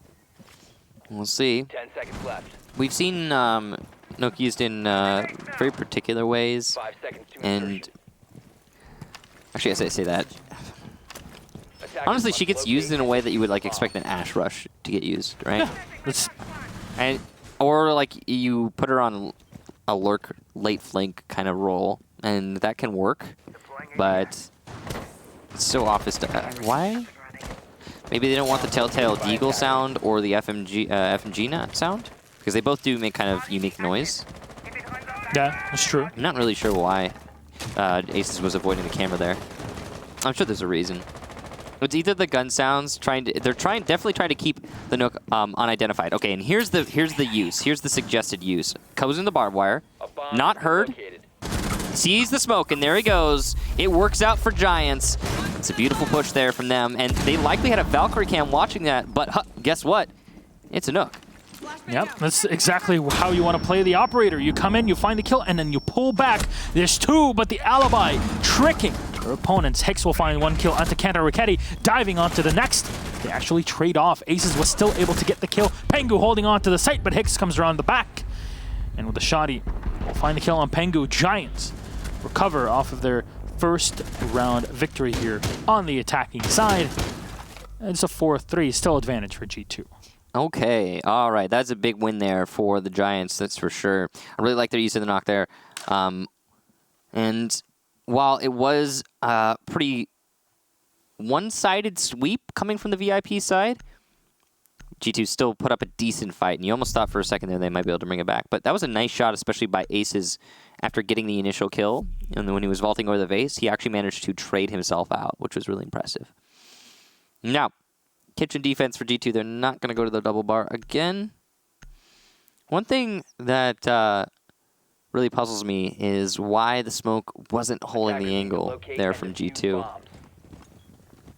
We'll see. 10 seconds left. We've seen Nook used in very particular ways. 5 seconds to And insertion. actually, as I say that, Attackers honestly, she must gets used in a locate way that you would like bomb. expect an Ash Rush to get used, right? Let's And or like you put her on a lurk late flank kind of role, and that can work. But it's so obvious to why? Maybe they don't want the Telltale Deagle sound or the FMG not sound, because they both do make kind of unique noise. Yeah, that's true. I'm not really sure why Aces was avoiding the camera there. I'm sure there's a reason. It's either the gun sounds they're definitely trying to keep the Nook unidentified. Okay, and here's the use. Here's the suggested use. Goes in the barbed wire, A bomb not is heard. located. Sees the smoke, and there he goes. It works out for Giants. It's a beautiful push there from them, and they likely had a Valkyrie cam watching that, but guess what? It's a Nook. Yep, that's exactly how you want to play the operator. You come in, you find the kill, and then you pull back. There's 2, but the alibi tricking their opponents. Hicks will find 1 kill onto Kanta Raketti, diving onto the next. They actually trade off. Aces was still able to get the kill. Pengu holding on to the site, but Hicks comes around the back. And with a shoddy, we'll find the kill on Pengu. Giants recover off of their first round victory here on the attacking side. It's a 4-3, still advantage for G2. Okay, all right. That's a big win there for the Giants, that's for sure. I really like their use of the knock there. And while it was a pretty one-sided sweep coming from the VIP side, G2 still put up a decent fight, and you almost thought for a second there they might be able to bring it back. But that was a nice shot, especially by Aces after getting the initial kill, and then when he was vaulting over the vase, he actually managed to trade himself out, which was really impressive. Now, kitchen defense for G2, they're not going to go to the double bar again. One thing that really puzzles me is why the smoke wasn't holding the angle there from G2.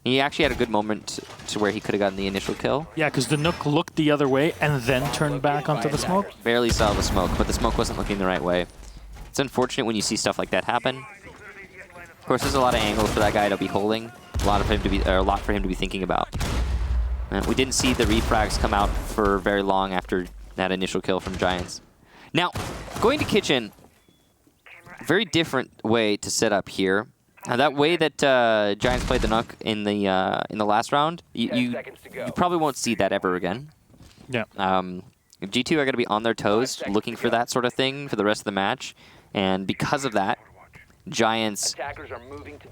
He actually had a good moment to where he could have gotten the initial kill. Yeah, because the Nook looked the other way and then turned back onto the smoke. Barely saw the smoke, but the smoke wasn't looking the right way. It's unfortunate when you see stuff like that happen. Of course, there's a lot of angles for that guy to be holding, a lot for him to be thinking about. We didn't see the refrags come out for very long after that initial kill from Giants. Now, going to kitchen, very different way to set up here. That way that Giants played the Nook in the last round, you probably won't see that ever again. Yeah. G2 are going to be on their toes, looking for that sort of thing for the rest of the match, and because of that, Giants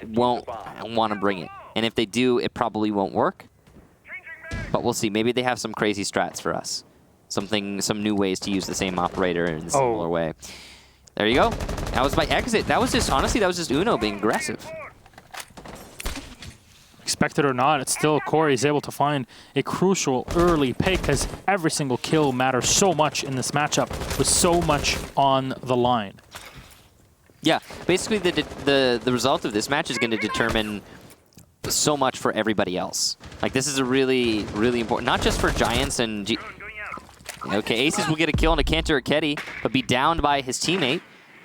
won't want to bring it. And if they do, it probably won't work. But we'll see. Maybe they have some crazy strats for us. Some new ways to use the same operator in a similar way. There you go. That was my exit. That was just, honestly, that was just Uno being aggressive. Expect it or not, it's still Corey is able to find a crucial early pick because every single kill matters so much in this matchup with so much on the line. Yeah, basically the result of this match is going to determine so much for everybody else. Like, this is a really, really important, not just for Giants and okay, Aces will get a kill on a Cantor or Ketty, but be downed by his teammate.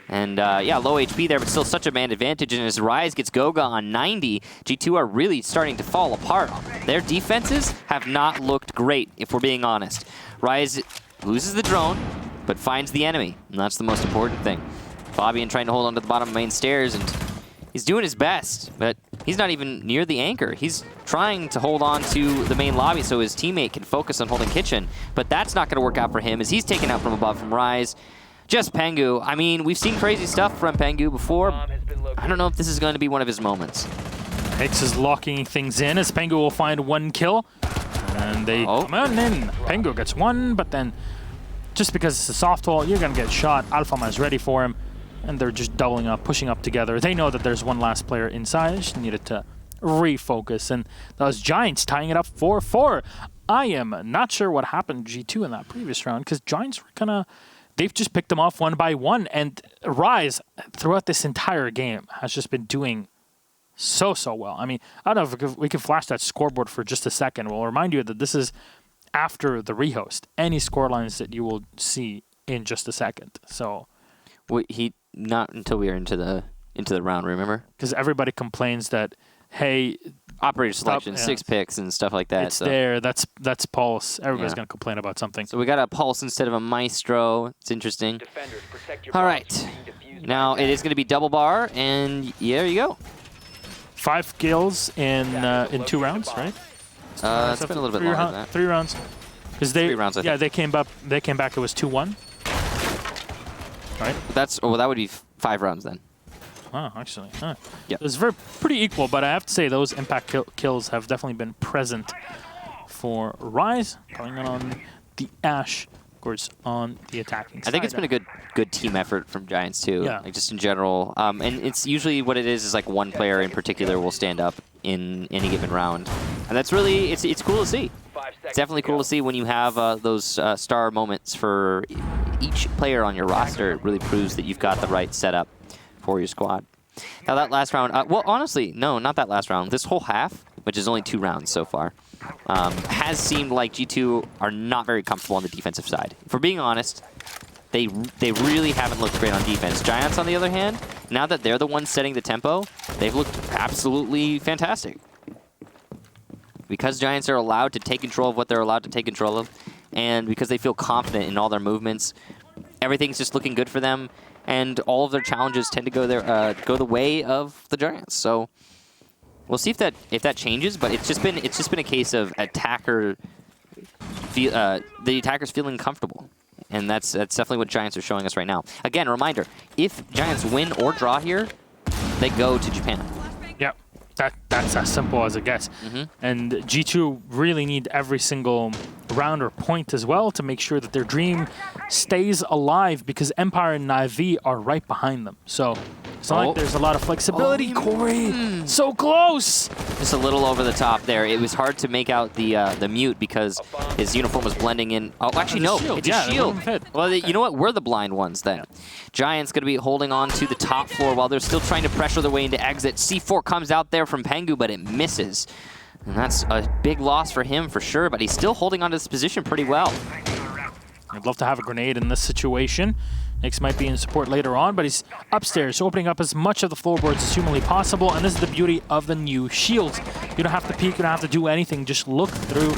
And yeah, low HP there, but still such a man advantage. And as Rise gets Goga on 90, G2 are really starting to fall apart. Their defenses have not looked great, if we're being honest. Rise loses the drone, but finds the enemy, and that's the most important thing. Fabian trying to hold on to the bottom main stairs, and he's doing his best, but he's not even near the anchor. He's trying to hold on to the main lobby so his teammate can focus on holding kitchen, but that's not going to work out for him as he's taken out from above from Rise. Just Pengu. I mean, we've seen crazy stuff from Pengu before. I don't know if this is going to be one of his moments. Hicks is locking things in as Pengu will find one kill. And they come on in. Pengu gets one, but then just because it's a soft wall, you're going to get shot. Alphama is ready for him. And they're just doubling up, pushing up together. They know that there's one last player inside. They just needed to refocus. And those Giants tying it up 4-4. I am not sure what happened to G2 in that previous round because Giants were kind of... They've just picked them off one by one. And Rise, throughout this entire game, has just been doing so well. I mean, I don't know if we can flash that scoreboard for just a second. We'll remind you that this is after the rehost. Any score lines that you will see in just a second. So... Not until we are into the round, remember? Because everybody complains that, hey... Operator selection, 6 picks and stuff like that. It's there. That's Pulse. Everybody's going to complain about something. So we got a Pulse instead of a Maestro. It's interesting. All right. Now it is going to be double bar, and there you go. 5 kills in 2 rounds, right? It's been a little bit longer than that. 3 rounds. Because 3 rounds, I think. Yeah, they came back. It was 2-1. Right. That would be 5 rounds then. Oh, actually. Huh. Yeah. It was pretty equal, but I have to say those impact kills have definitely been present for Rise, going on the Ash, of course, on the attacking side. I think it's been a good team effort from Giants too. Yeah. Like just in general. And it's usually what it is like one player in particular will stand up in any given round. And that's really, it's cool to see. It's definitely cool to see when you have those star moments for each player on your roster. It really proves that you've got the right setup for your squad. Now that last round, well, honestly, no, not that last round. This whole half, which is only 2 rounds so far, has seemed like G2 are not very comfortable on the defensive side. If we're being honest, they really haven't looked great on defense. Giants, on the other hand, now that they're the ones setting the tempo, they've looked absolutely fantastic. Because Giants are allowed to take control of what they're allowed to take control of, and because they feel confident in all their movements, everything's just looking good for them. And all of their challenges tend to go the way of the Giants. So we'll see if that changes. But it's just been a case of the attackers feeling comfortable, and that's definitely what Giants are showing us right now. Again, a reminder: if Giants win or draw here, they go to Japan. Yeah, that's as simple as it gets. And G2 really need every single round or point as well to make sure that their dream stays alive, because Empire and Na'Vi are right behind them. So it's not like there's a lot of flexibility. Corey, so close. Just a little over the top there. It was hard to make out the mute because his uniform was blending in. Oh, actually, no. It's a shield. Well, you know what? We're the blind ones then. Giants going to be holding on to the top floor while they're still trying to pressure their way into exit. C4 comes out there from Pengu, but it misses. And that's a big loss for him for sure, but he's still holding on to this position pretty well. I'd love to have a grenade in this situation. Nyx might be in support later on, but he's upstairs, opening up as much of the floorboards as humanly possible, and this is the beauty of the new shields. You don't have to peek, you don't have to do anything, just look through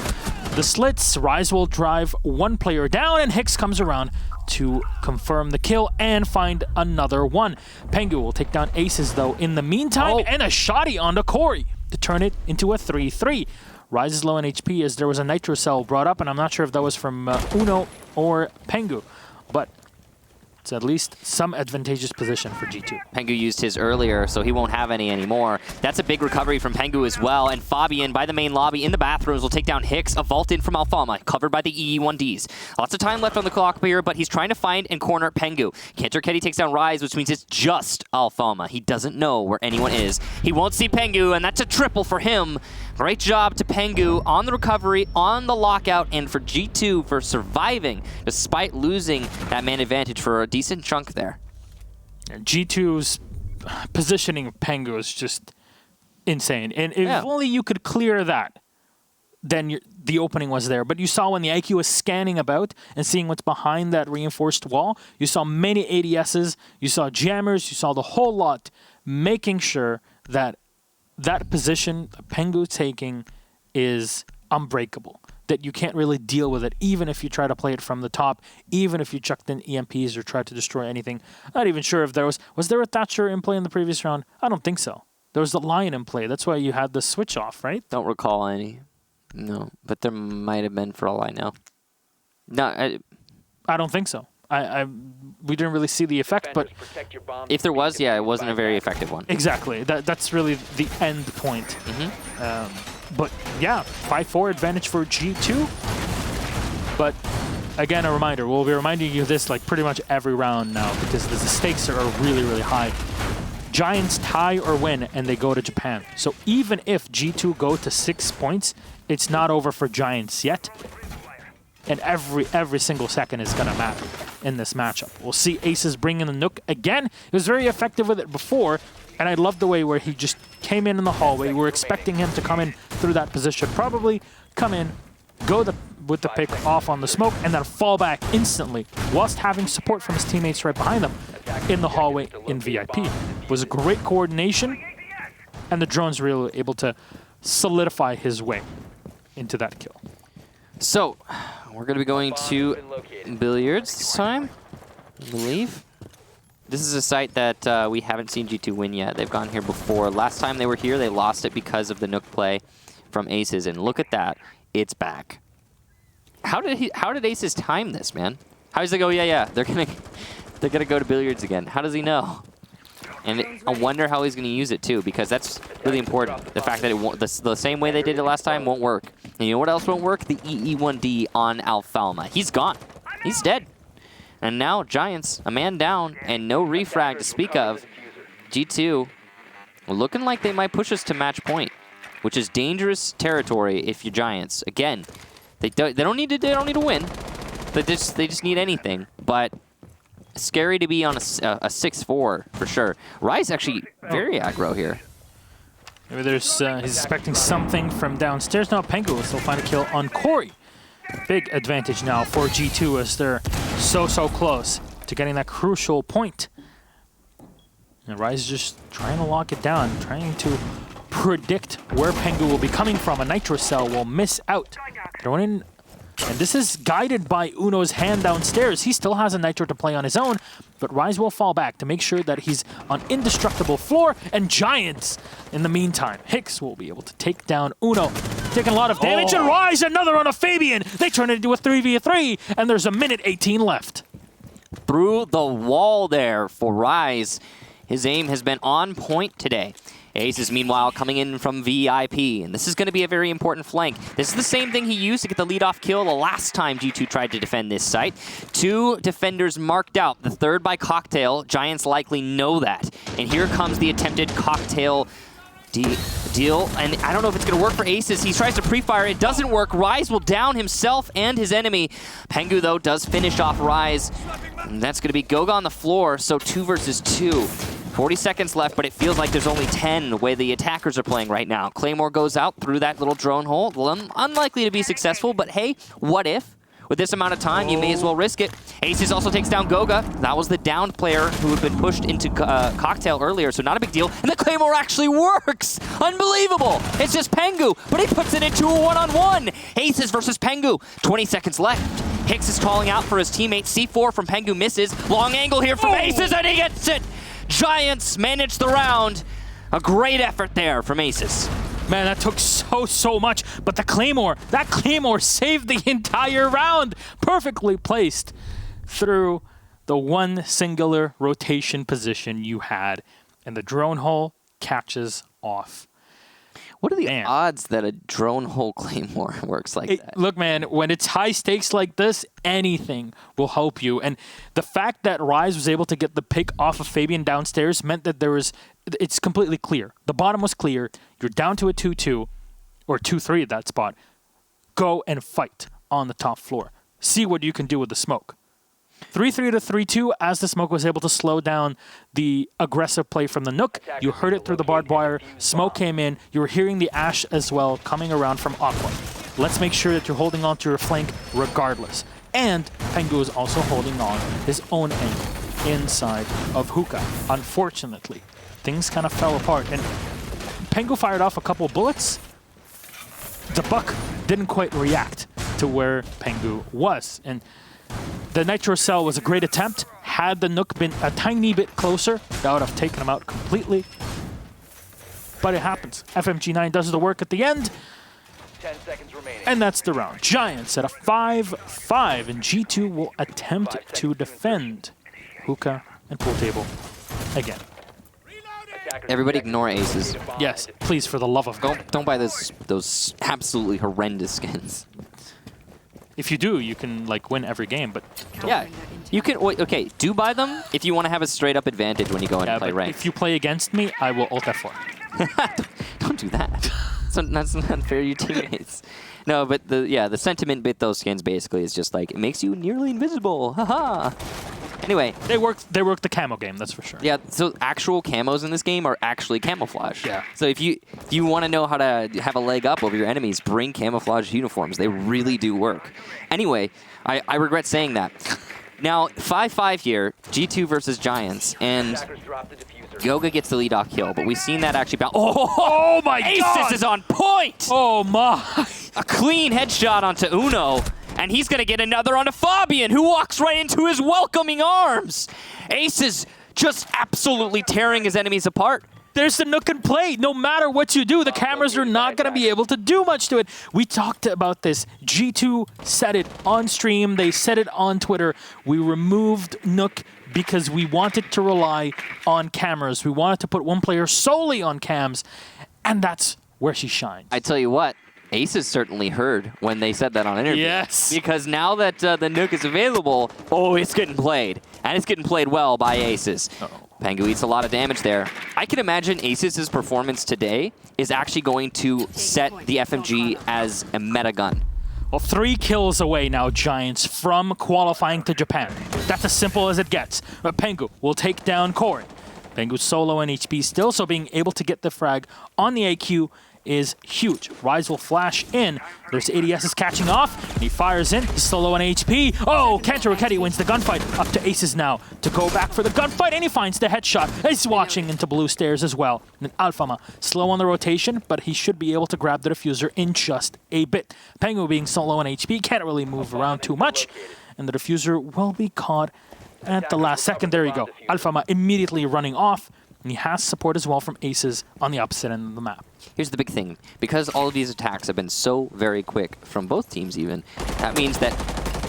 the slits. Rise will drive one player down, and Hicks comes around to confirm the kill and find another one. Pengu will take down Aces, though, in the meantime, and a shotty onto Corey to turn it into a 3-3. Rise is low in HP as there was a nitro cell brought up, and I'm not sure if that was from Uno or Pengu, but it's at least some advantageous position for G2. Pengu used his earlier, so he won't have any anymore. That's a big recovery from Pengu as well. And Fabian, by the main lobby in the bathrooms, will take down Hicks. A vault in from Alfama, covered by the EE1Ds. Lots of time left on the clock here, but he's trying to find and corner Pengu. Cantor takes down Rise, which means it's just Alfama. He doesn't know where anyone is. He won't see Pengu, and that's a triple for him. Great job to Pengu on the recovery, on the lockout, and for G2 for surviving despite losing that man advantage for a decent chunk there. G2's positioning of Pengu is just insane. And if only you could clear that, then the opening was there. But you saw when the IQ was scanning about and seeing what's behind that reinforced wall, you saw many ADSs, you saw jammers, you saw the whole lot, making sure that that position Pengu taking is unbreakable, that you can't really deal with it, even if you try to play it from the top, even if you chucked in EMPs or tried to destroy anything. Not even sure if there was there a Thatcher in play in the previous round? I don't think so. There was the Lion in play. That's why you had the switch off, right? Don't recall any. No, but there might have been for all I know. No, I don't think so. We didn't really see the effect, but if there was, yeah, it wasn't a very effective one. Exactly. That's really the end point. But yeah, 5-4 advantage for G2. But again, a reminder, we'll be reminding you of this like pretty much every round now, because the stakes are really, really high. Giants tie or win, and they go to Japan. So even if G2 go to 6 points, it's not over for Giants yet. And every single second is going to matter in this matchup. We'll see Aces bring in the Nook again. He was very effective with it before, and I love the way where he just came in the hallway. We were expecting him to come in through that position. Probably come in, go with the pick off on the smoke, and then fall back instantly whilst having support from his teammates right behind him in the hallway in VIP. It was a great coordination, and the drones were really able to solidify his way into that kill. So, we're going to be going to Billiards this time, I believe. This is a site that we haven't seen G2 win yet. They've gone here before. Last time they were here, they lost it because of the Nook play from Aces, and look at that. It's back. How did Aces time this, man? How does he go, yeah, they're gonna go to Billiards again. How does he know? And I wonder how he's going to use it, too, because that's really important. The fact that it won't, the same way they did it last time won't work. And you know what else won't work? The EE1D on Alfalma. He's gone. He's dead. And now Giants, a man down, and no refrag to speak of. G2 looking like they might push us to match point, which is dangerous territory if you're Giants. Again, they don't need to win. They just need anything. But scary to be on a 6-4 for sure. Rise actually very aggro here. Maybe he's expecting something from downstairs. Now Pengu will still find a kill on Corey. Big advantage now for G2 as they're so close to getting that crucial point. And Rise is just trying to lock it down, trying to predict where Pengu will be coming from. A Nitro Cell will miss out. Throwing in. And this is guided by Uno's hand downstairs. He still has a Nitro to play on his own, but Rise will fall back to make sure that he's on indestructible floor, and Giants, in the meantime, Hicks will be able to take down Uno. Taking a lot of damage, and Rise, another on a Fabian. They turn it into a 3v3, and there's a minute 18 left. Through the wall there for Rise. His aim has been on point today. Aces, meanwhile, coming in from VIP, and this is going to be a very important flank. This is the same thing he used to get the lead-off kill the last time G2 tried to defend this site. 2 defenders marked out, the third by Cocktail. Giants likely know that. And here comes the attempted Cocktail deal, and I don't know if it's going to work for Aces. He tries to pre-fire, it doesn't work. Rise will down himself and his enemy. Pengu, though, does finish off Rise, and that's going to be Goga on the floor, so 2 versus 2. 40 seconds left, but it feels like there's only 10 the way the attackers are playing right now. Claymore goes out through that little drone hole. Unlikely to be successful, but hey, what if? With this amount of time, you may as well risk it. Aces also takes down Goga. That was the downed player who had been pushed into Cocktail earlier, so not a big deal. And the Claymore actually works! Unbelievable! It's just Pengu, but he puts it into a one-on-one. Aces versus Pengu. 20 seconds left. Hicks is calling out for his teammate. C4 from Pengu misses. Long angle here from Aces, and he gets it! Giants manage the round. A great effort there from Aces. Man, that took so much, but that Claymore saved the entire round. Perfectly placed through the one singular rotation position you had, and the drone hole catches off. What are the odds that a drone hole Claymore works like that? Look, man, when it's high stakes like this, anything will help you. And the fact that Rise was able to get the pick off of Fabian downstairs meant that it's completely clear. The bottom was clear. You're down to a 2-2 or 2-3 at that spot. Go and fight on the top floor. See what you can do with the smoke. 3-3 to 3-2 as the smoke was able to slow down the aggressive play from the Nook. You heard it through the barbed wire. Smoke came in. You were hearing the Ash as well coming around from Aqua. Let's make sure that you're holding on to your flank regardless. And Pengu is also holding on his own angle inside of Hookah. Unfortunately, things kind of fell apart. And Pengu fired off a couple bullets. The Buck didn't quite react to where Pengu was. And the Nitro Cell was a great attempt. Had the Nook been a tiny bit closer, that would have taken him out completely. But it happens. FMG9 does the work at the end. 10 seconds remaining. And that's the round. Giants at a 5-5, and G2 will attempt to defend Hookah and Pool Table again. Everybody ignore Aces. Yes, please, for the love of God. Don't buy those absolutely horrendous skins. If you do, you can like win every game, but don't. Yeah, you can. Okay, do buy them if you want to have a straight up advantage when you go in and play ranked. If you play against me, I will ult F4. Don't do that. That's not fair to your teammates. No, but the sentiment with those skins basically is just like it makes you nearly invisible. Haha. Anyway, they work the camo game, that's for sure. Yeah, so actual camos in this game are actually camouflage. Yeah. So if you want to know how to have a leg up over your enemies, bring camouflage uniforms. They really do work. Anyway, I regret saying that. Now, 5-5 here, G2 versus Giants, and Goga gets the lead-off kill, but we've seen that actually bounce. Oh my God! Aces is on point! Oh my! A clean headshot onto Uno. And he's going to get another onto Fabian, who walks right into his welcoming arms. Ace is just absolutely tearing his enemies apart. There's the Nook and play. No matter what you do, the cameras are not going to be able to do much to it. We talked about this. G2 said it on stream. They said it on Twitter. We removed Nook because we wanted to rely on cameras. We wanted to put one player solely on cams, and that's where she shines. I tell you what. Aces certainly heard when they said that on interview. Yes. Because now that the Nook is available, it's getting played. And it's getting played well by Aces. Pengu eats a lot of damage there. I can imagine Aces' performance today is actually going to set the FMG as a meta gun. Well, 3 kills away now, Giants, from qualifying to Japan. That's as simple as it gets. But Pengu will take down Corey. Pengu's solo and HP still, so being able to get the frag on the AQ is huge. Rise will flash in. There's ADS's catching off. He fires in. He's solo on HP. Oh, Kanta Raketti wins the gunfight. Up to Aces now to go back for the gunfight, and he finds the headshot. He's watching into blue stairs as well. And Alfama slow on the rotation, but he should be able to grab the diffuser in just a bit. Pengu being solo on HP can't really move around too much, and the diffuser will be caught at the last second. There you go. Alfama immediately running off. And he has support as well from Aces on the opposite end of the map. Here's the big thing. Because all of these attacks have been so very quick from both teams even, that means that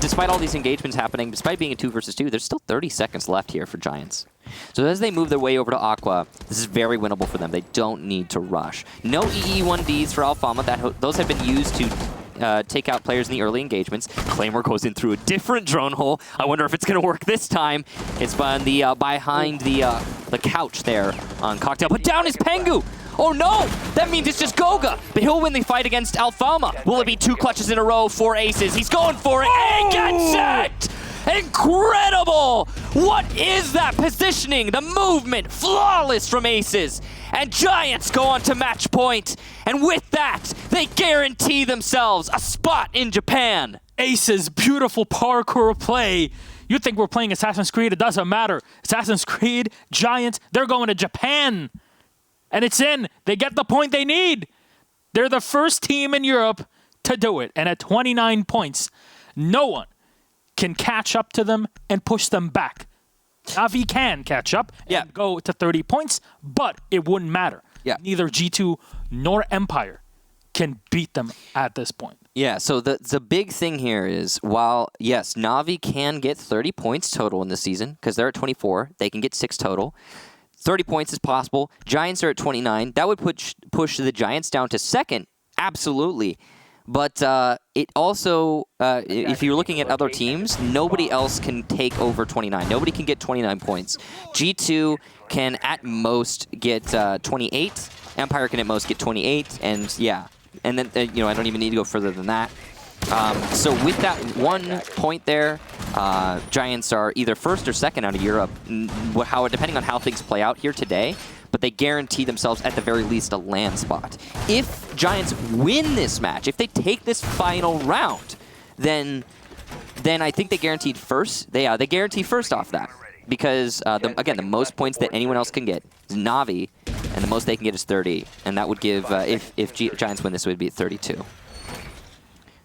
despite all these engagements happening, despite being a 2 versus 2, there's still 30 seconds left here for Giants. So as they move their way over to Aqua, this is very winnable for them. They don't need to rush. No EE1Ds for Alfama. Those have been used to take out players in the early engagements. Claymore goes in through a different drone hole. I wonder if it's going to work this time. It's on the behind the couch there on Cocktail. But down is Pengu! Oh no! That means it's just Goga! But he'll win the fight against Alfama. Will it be 2 clutches in a row for Aces? He's going for it, and he gets it! Incredible! What is that positioning? The movement, flawless from Aces. And Giants go on to match point. And with that, they guarantee themselves a spot in Japan. Aces, beautiful parkour play. You think we're playing Assassin's Creed? It doesn't matter. Assassin's Creed, Giants, they're going to Japan. And it's in. They get the point they need. They're the first team in Europe to do it. And at 29 points, no one can catch up to them and push them back. Navi can catch up and go to 30 points, but it wouldn't matter. Yeah. Neither G2 nor Empire can beat them at this point. Yeah, so the big thing here is, while, yes, Navi can get 30 points total in this season, because they're at 24, they can get 6 total. 30 points is possible. Giants are at 29. That would push the Giants down to second, absolutely. But it also, if you're looking at other teams, nobody else can take over 29. Nobody can get 29 points. G2 can at most get 28. Empire can at most get 28. And yeah, and then I don't even need to go further than that. So with that 1 point there, Giants are either first or second out of Europe, depending on how things play out here today. But they guarantee themselves, at the very least, a land spot. If Giants win this match, if they take this final round, then I think they guaranteed first. They guarantee first off that. Because, again, the most points that anyone else can get is Navi, and the most they can get is 30. And that would give, if Giants win this, it would be 32. So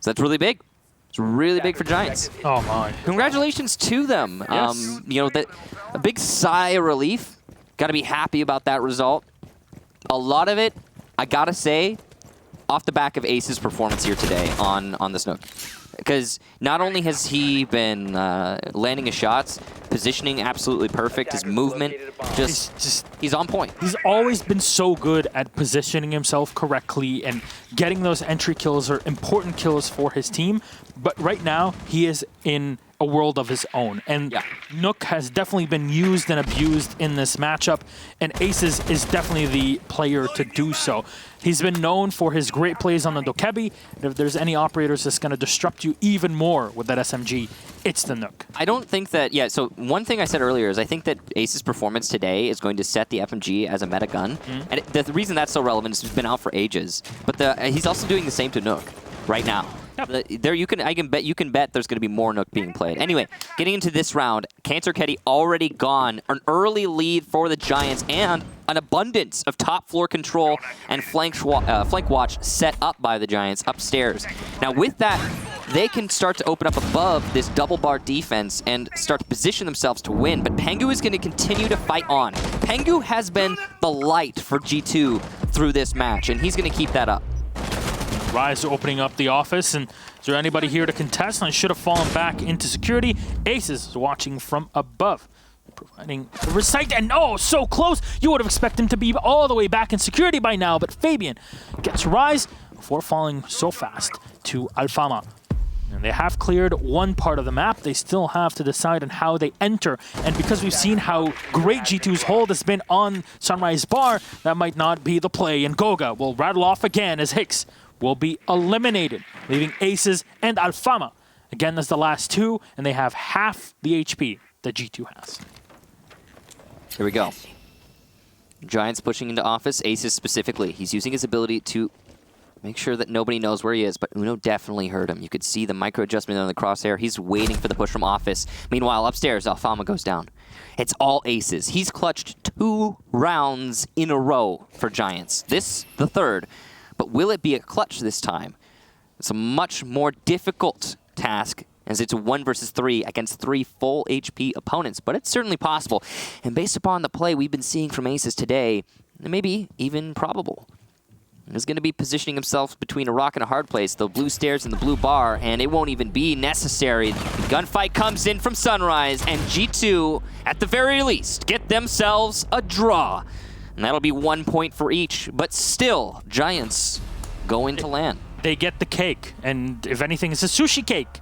that's really big. It's really big for Giants. Oh, my. Congratulations to them. Yes. A big sigh of relief. Got to be happy about that result. A lot of it, I got to say, off the back of Ace's performance here today on the Snook. Because not only has he been landing his shots, positioning absolutely perfect, his movement, he's on point. He's always been so good at positioning himself correctly, and getting those entry kills are important kills for his team. But right now, he is in a world of his own. And Nook has definitely been used and abused in this matchup, and Aces is definitely the player to do so. He's been known for his great plays on the Dokebi, and if there's any operators that's going to disrupt you even more with that SMG, it's the Nook. I don't think that, so one thing I said earlier is I think that Ace's performance today is going to set the FMG as a meta gun. And the reason that's so relevant is it's been out for ages. But he's also doing the same to Nook right now. There you can bet there's going to be more Nook being played. Anyway, getting into this round, Cancer Ketty already gone. An early lead for the Giants and an abundance of top floor control and flank watch set up by the Giants upstairs. Now with that, they can start to open up above this double bar defense and start to position themselves to win. But Pengu is going to continue to fight on. Pengu has been the light for G2 through this match, and he's going to keep that up. Rise opening up the office, and is there anybody here to contest? I should have fallen back into security. Aces is watching from above, providing a recite, and so close! You would have expected him to be all the way back in security by now, but Fabian gets Rise before falling so fast to Alfama. And they have cleared one part of the map. They still have to decide on how they enter. And because we've seen how great G2's hold has been on Sunrise Bar, that might not be the play. And Goga will rattle off again as Hicks will be eliminated, leaving Aces and Alfama again as the last two, and they have half the HP that G2 has. Here we go. Giants pushing into office, Aces specifically. He's using his ability to make sure that nobody knows where he is, but Uno definitely heard him. You could see the micro adjustment on the crosshair. He's waiting for the push from office. Meanwhile, upstairs, Alfama goes down. It's all Aces. He's clutched 2 rounds in a row for Giants. This, the third. But will it be a clutch this time? It's a much more difficult task, as it's a 1 versus 3 against 3 full HP opponents, but it's certainly possible. And based upon the play we've been seeing from Aces today, it may be even probable. is going to be positioning himself between a rock and a hard place, the blue stairs and the blue bar, and it won't even be necessary. The gunfight comes in from Sunrise, and G2, at the very least, get themselves a draw. And that'll be 1 point for each, but still, Giants going to land. They get the cake, and if anything, it's a sushi cake.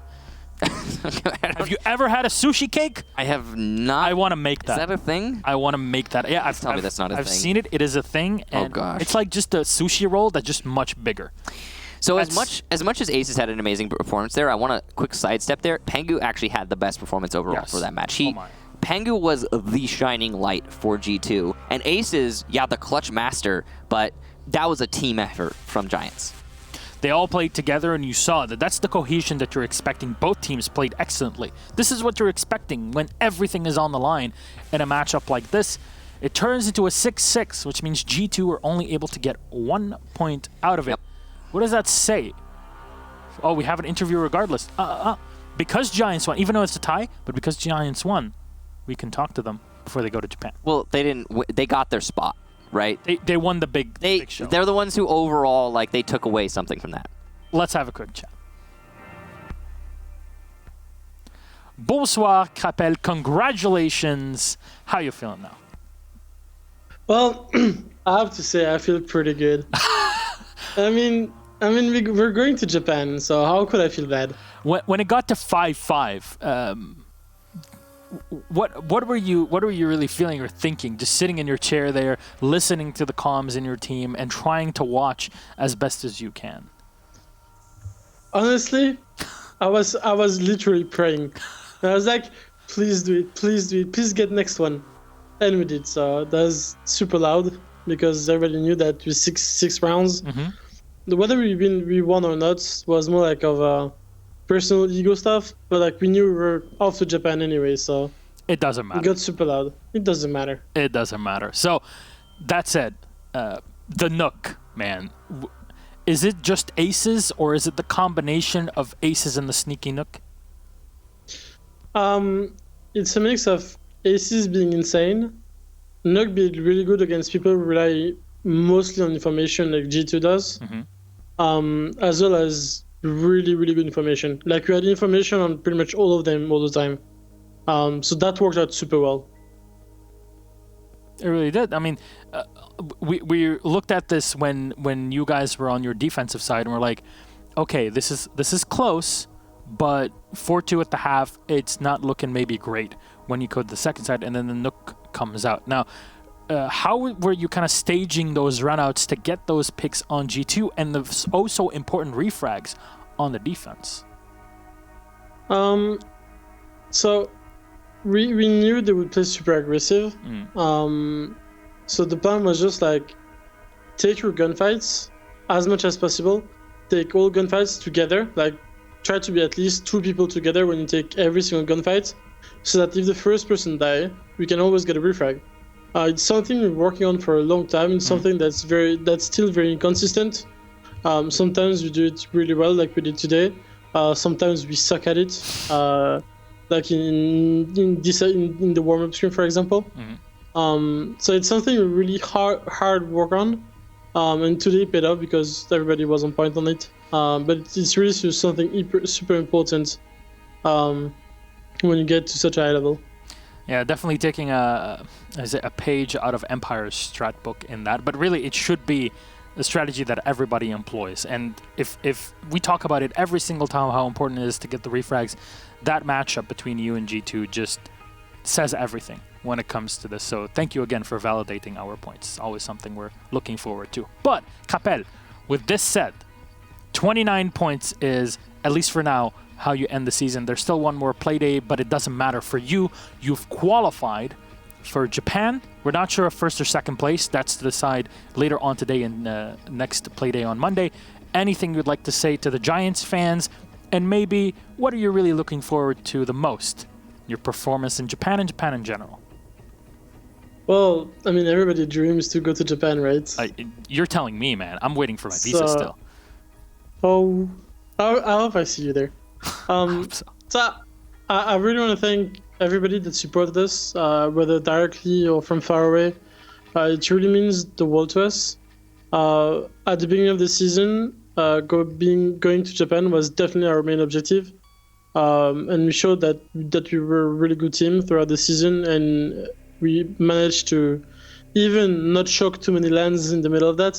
Have you ever had a sushi cake? I have not. I want to make that. Is that a thing? I want to make that. Yeah, Tell me that's not a thing. I've seen it. It is a thing. And Oh, gosh. It's like just a sushi roll that's just much bigger. So as much as Ace has had an amazing performance there, I want a quick sidestep there. Pangu actually had the best performance overall for that match. Pangu was the shining light for G2, and Ace is, the clutch master, but that was a team effort from Giants. They all played together, and you saw that that's the cohesion that you're expecting. Both teams played excellently. This is what you're expecting when everything is on the line in a matchup like this. It turns into a 6-6, which means G2 are only able to get 1 point out of it. Yep. What does that say? Oh, we have an interview regardless. Because Giants won, even though it's a tie, but because Giants won, we can talk to them before they go to Japan. Well, they didn't. They got their spot. Right? They won the big show. They're the ones who overall, they took away something from that. Let's have a quick chat. Bonsoir, Crapel. Congratulations. How you feeling now? Well, I have to say I feel pretty good. I mean, we're going to Japan, so how could I feel bad? When it got to 5-5, what were you really feeling or thinking? Just sitting in your chair there, listening to the comms in your team, and trying to watch as best as you can. Honestly, I was literally praying. I was like, please do it, please get next one, and we did. So that was super loud because everybody knew that with six rounds, whether we won or not was more like of a personal ego stuff, but we knew we were off to Japan anyway, so it doesn't matter. It got super loud. It doesn't matter. It doesn't matter. So that said, the Nook, man, is it just aces or is it the combination of aces and the sneaky Nook? It's a mix of aces being insane, Nook being really good against people who rely mostly on information like G2 does, as well as really, really good information. We had information on pretty much all of them all the time. So that worked out super well. It really did. I mean, we looked at this when you guys were on your defensive side, and we're like, okay, this is close, but 4-2 at the half, it's not looking maybe great when you go to the second side, and then the Nook comes out. Now, how were you kind of staging those runouts to get those picks on G2 and the so important refrags on the defense? So we knew they would play super aggressive. So the plan was just take your gunfights as much as possible. Take all gunfights together. Try to be at least 2 people together when you take every single gunfight, so that if the first person die, we can always get a refrag. It's something we're working on for a long time. It's something that's still very inconsistent. Sometimes we do it really well, like we did today. Sometimes we suck at it, like in the warm-up screen, for example. So it's something we really hard work on, and today paid off because everybody was on point on it. But it's really something super important when you get to such a high level. Yeah, definitely taking a page out of Empire's strat book in that. But really, it should be a strategy that everybody employs. And if we talk about it every single time how important it is to get the refrags, that matchup between you and G2 just says everything when it comes to this. So thank you again for validating our points. It's always something we're looking forward to. But, Capel, with this said, 29 points is, at least for now, how you end the season. There's still one more play day, but it doesn't matter for you. You've qualified for Japan. We're not sure if first or second place. That's to decide later on today and next play day on Monday. Anything you'd like to say to the Giants fans? And maybe, what are you really looking forward to the most? Your performance in Japan and Japan in general? Well, I mean, everybody dreams to go to Japan, right? You're telling me, man. I'm waiting for my visa still. Oh, I hope I see you there. So I really want to thank everybody that supported us, whether directly or from far away. It really means the world to us. At the beginning of the season, going to Japan was definitely our main objective, and we showed that we were a really good team throughout the season, and we managed to even not choke too many lands in the middle of that.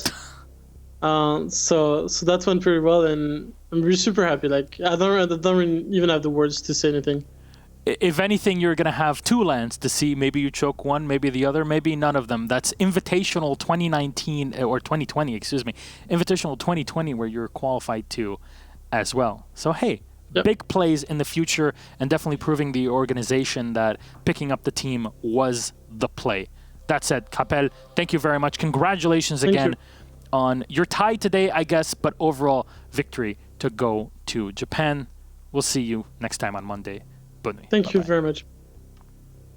So that went pretty well, and I'm really super happy. Like I don't really even have the words to say anything. If anything, you're going to have two lands to see. Maybe you choke one, maybe the other, maybe none of them. That's Invitational 2019 or 2020, excuse me. Invitational 2020, where you're qualified to as well. So hey, big plays in the future, and definitely proving the organization that picking up the team was the play. That said, Capel, thank you very much. Congratulations again on your tie today, I guess, but overall victory to go to Japan. We'll see you next time on Monday. Thank you very much.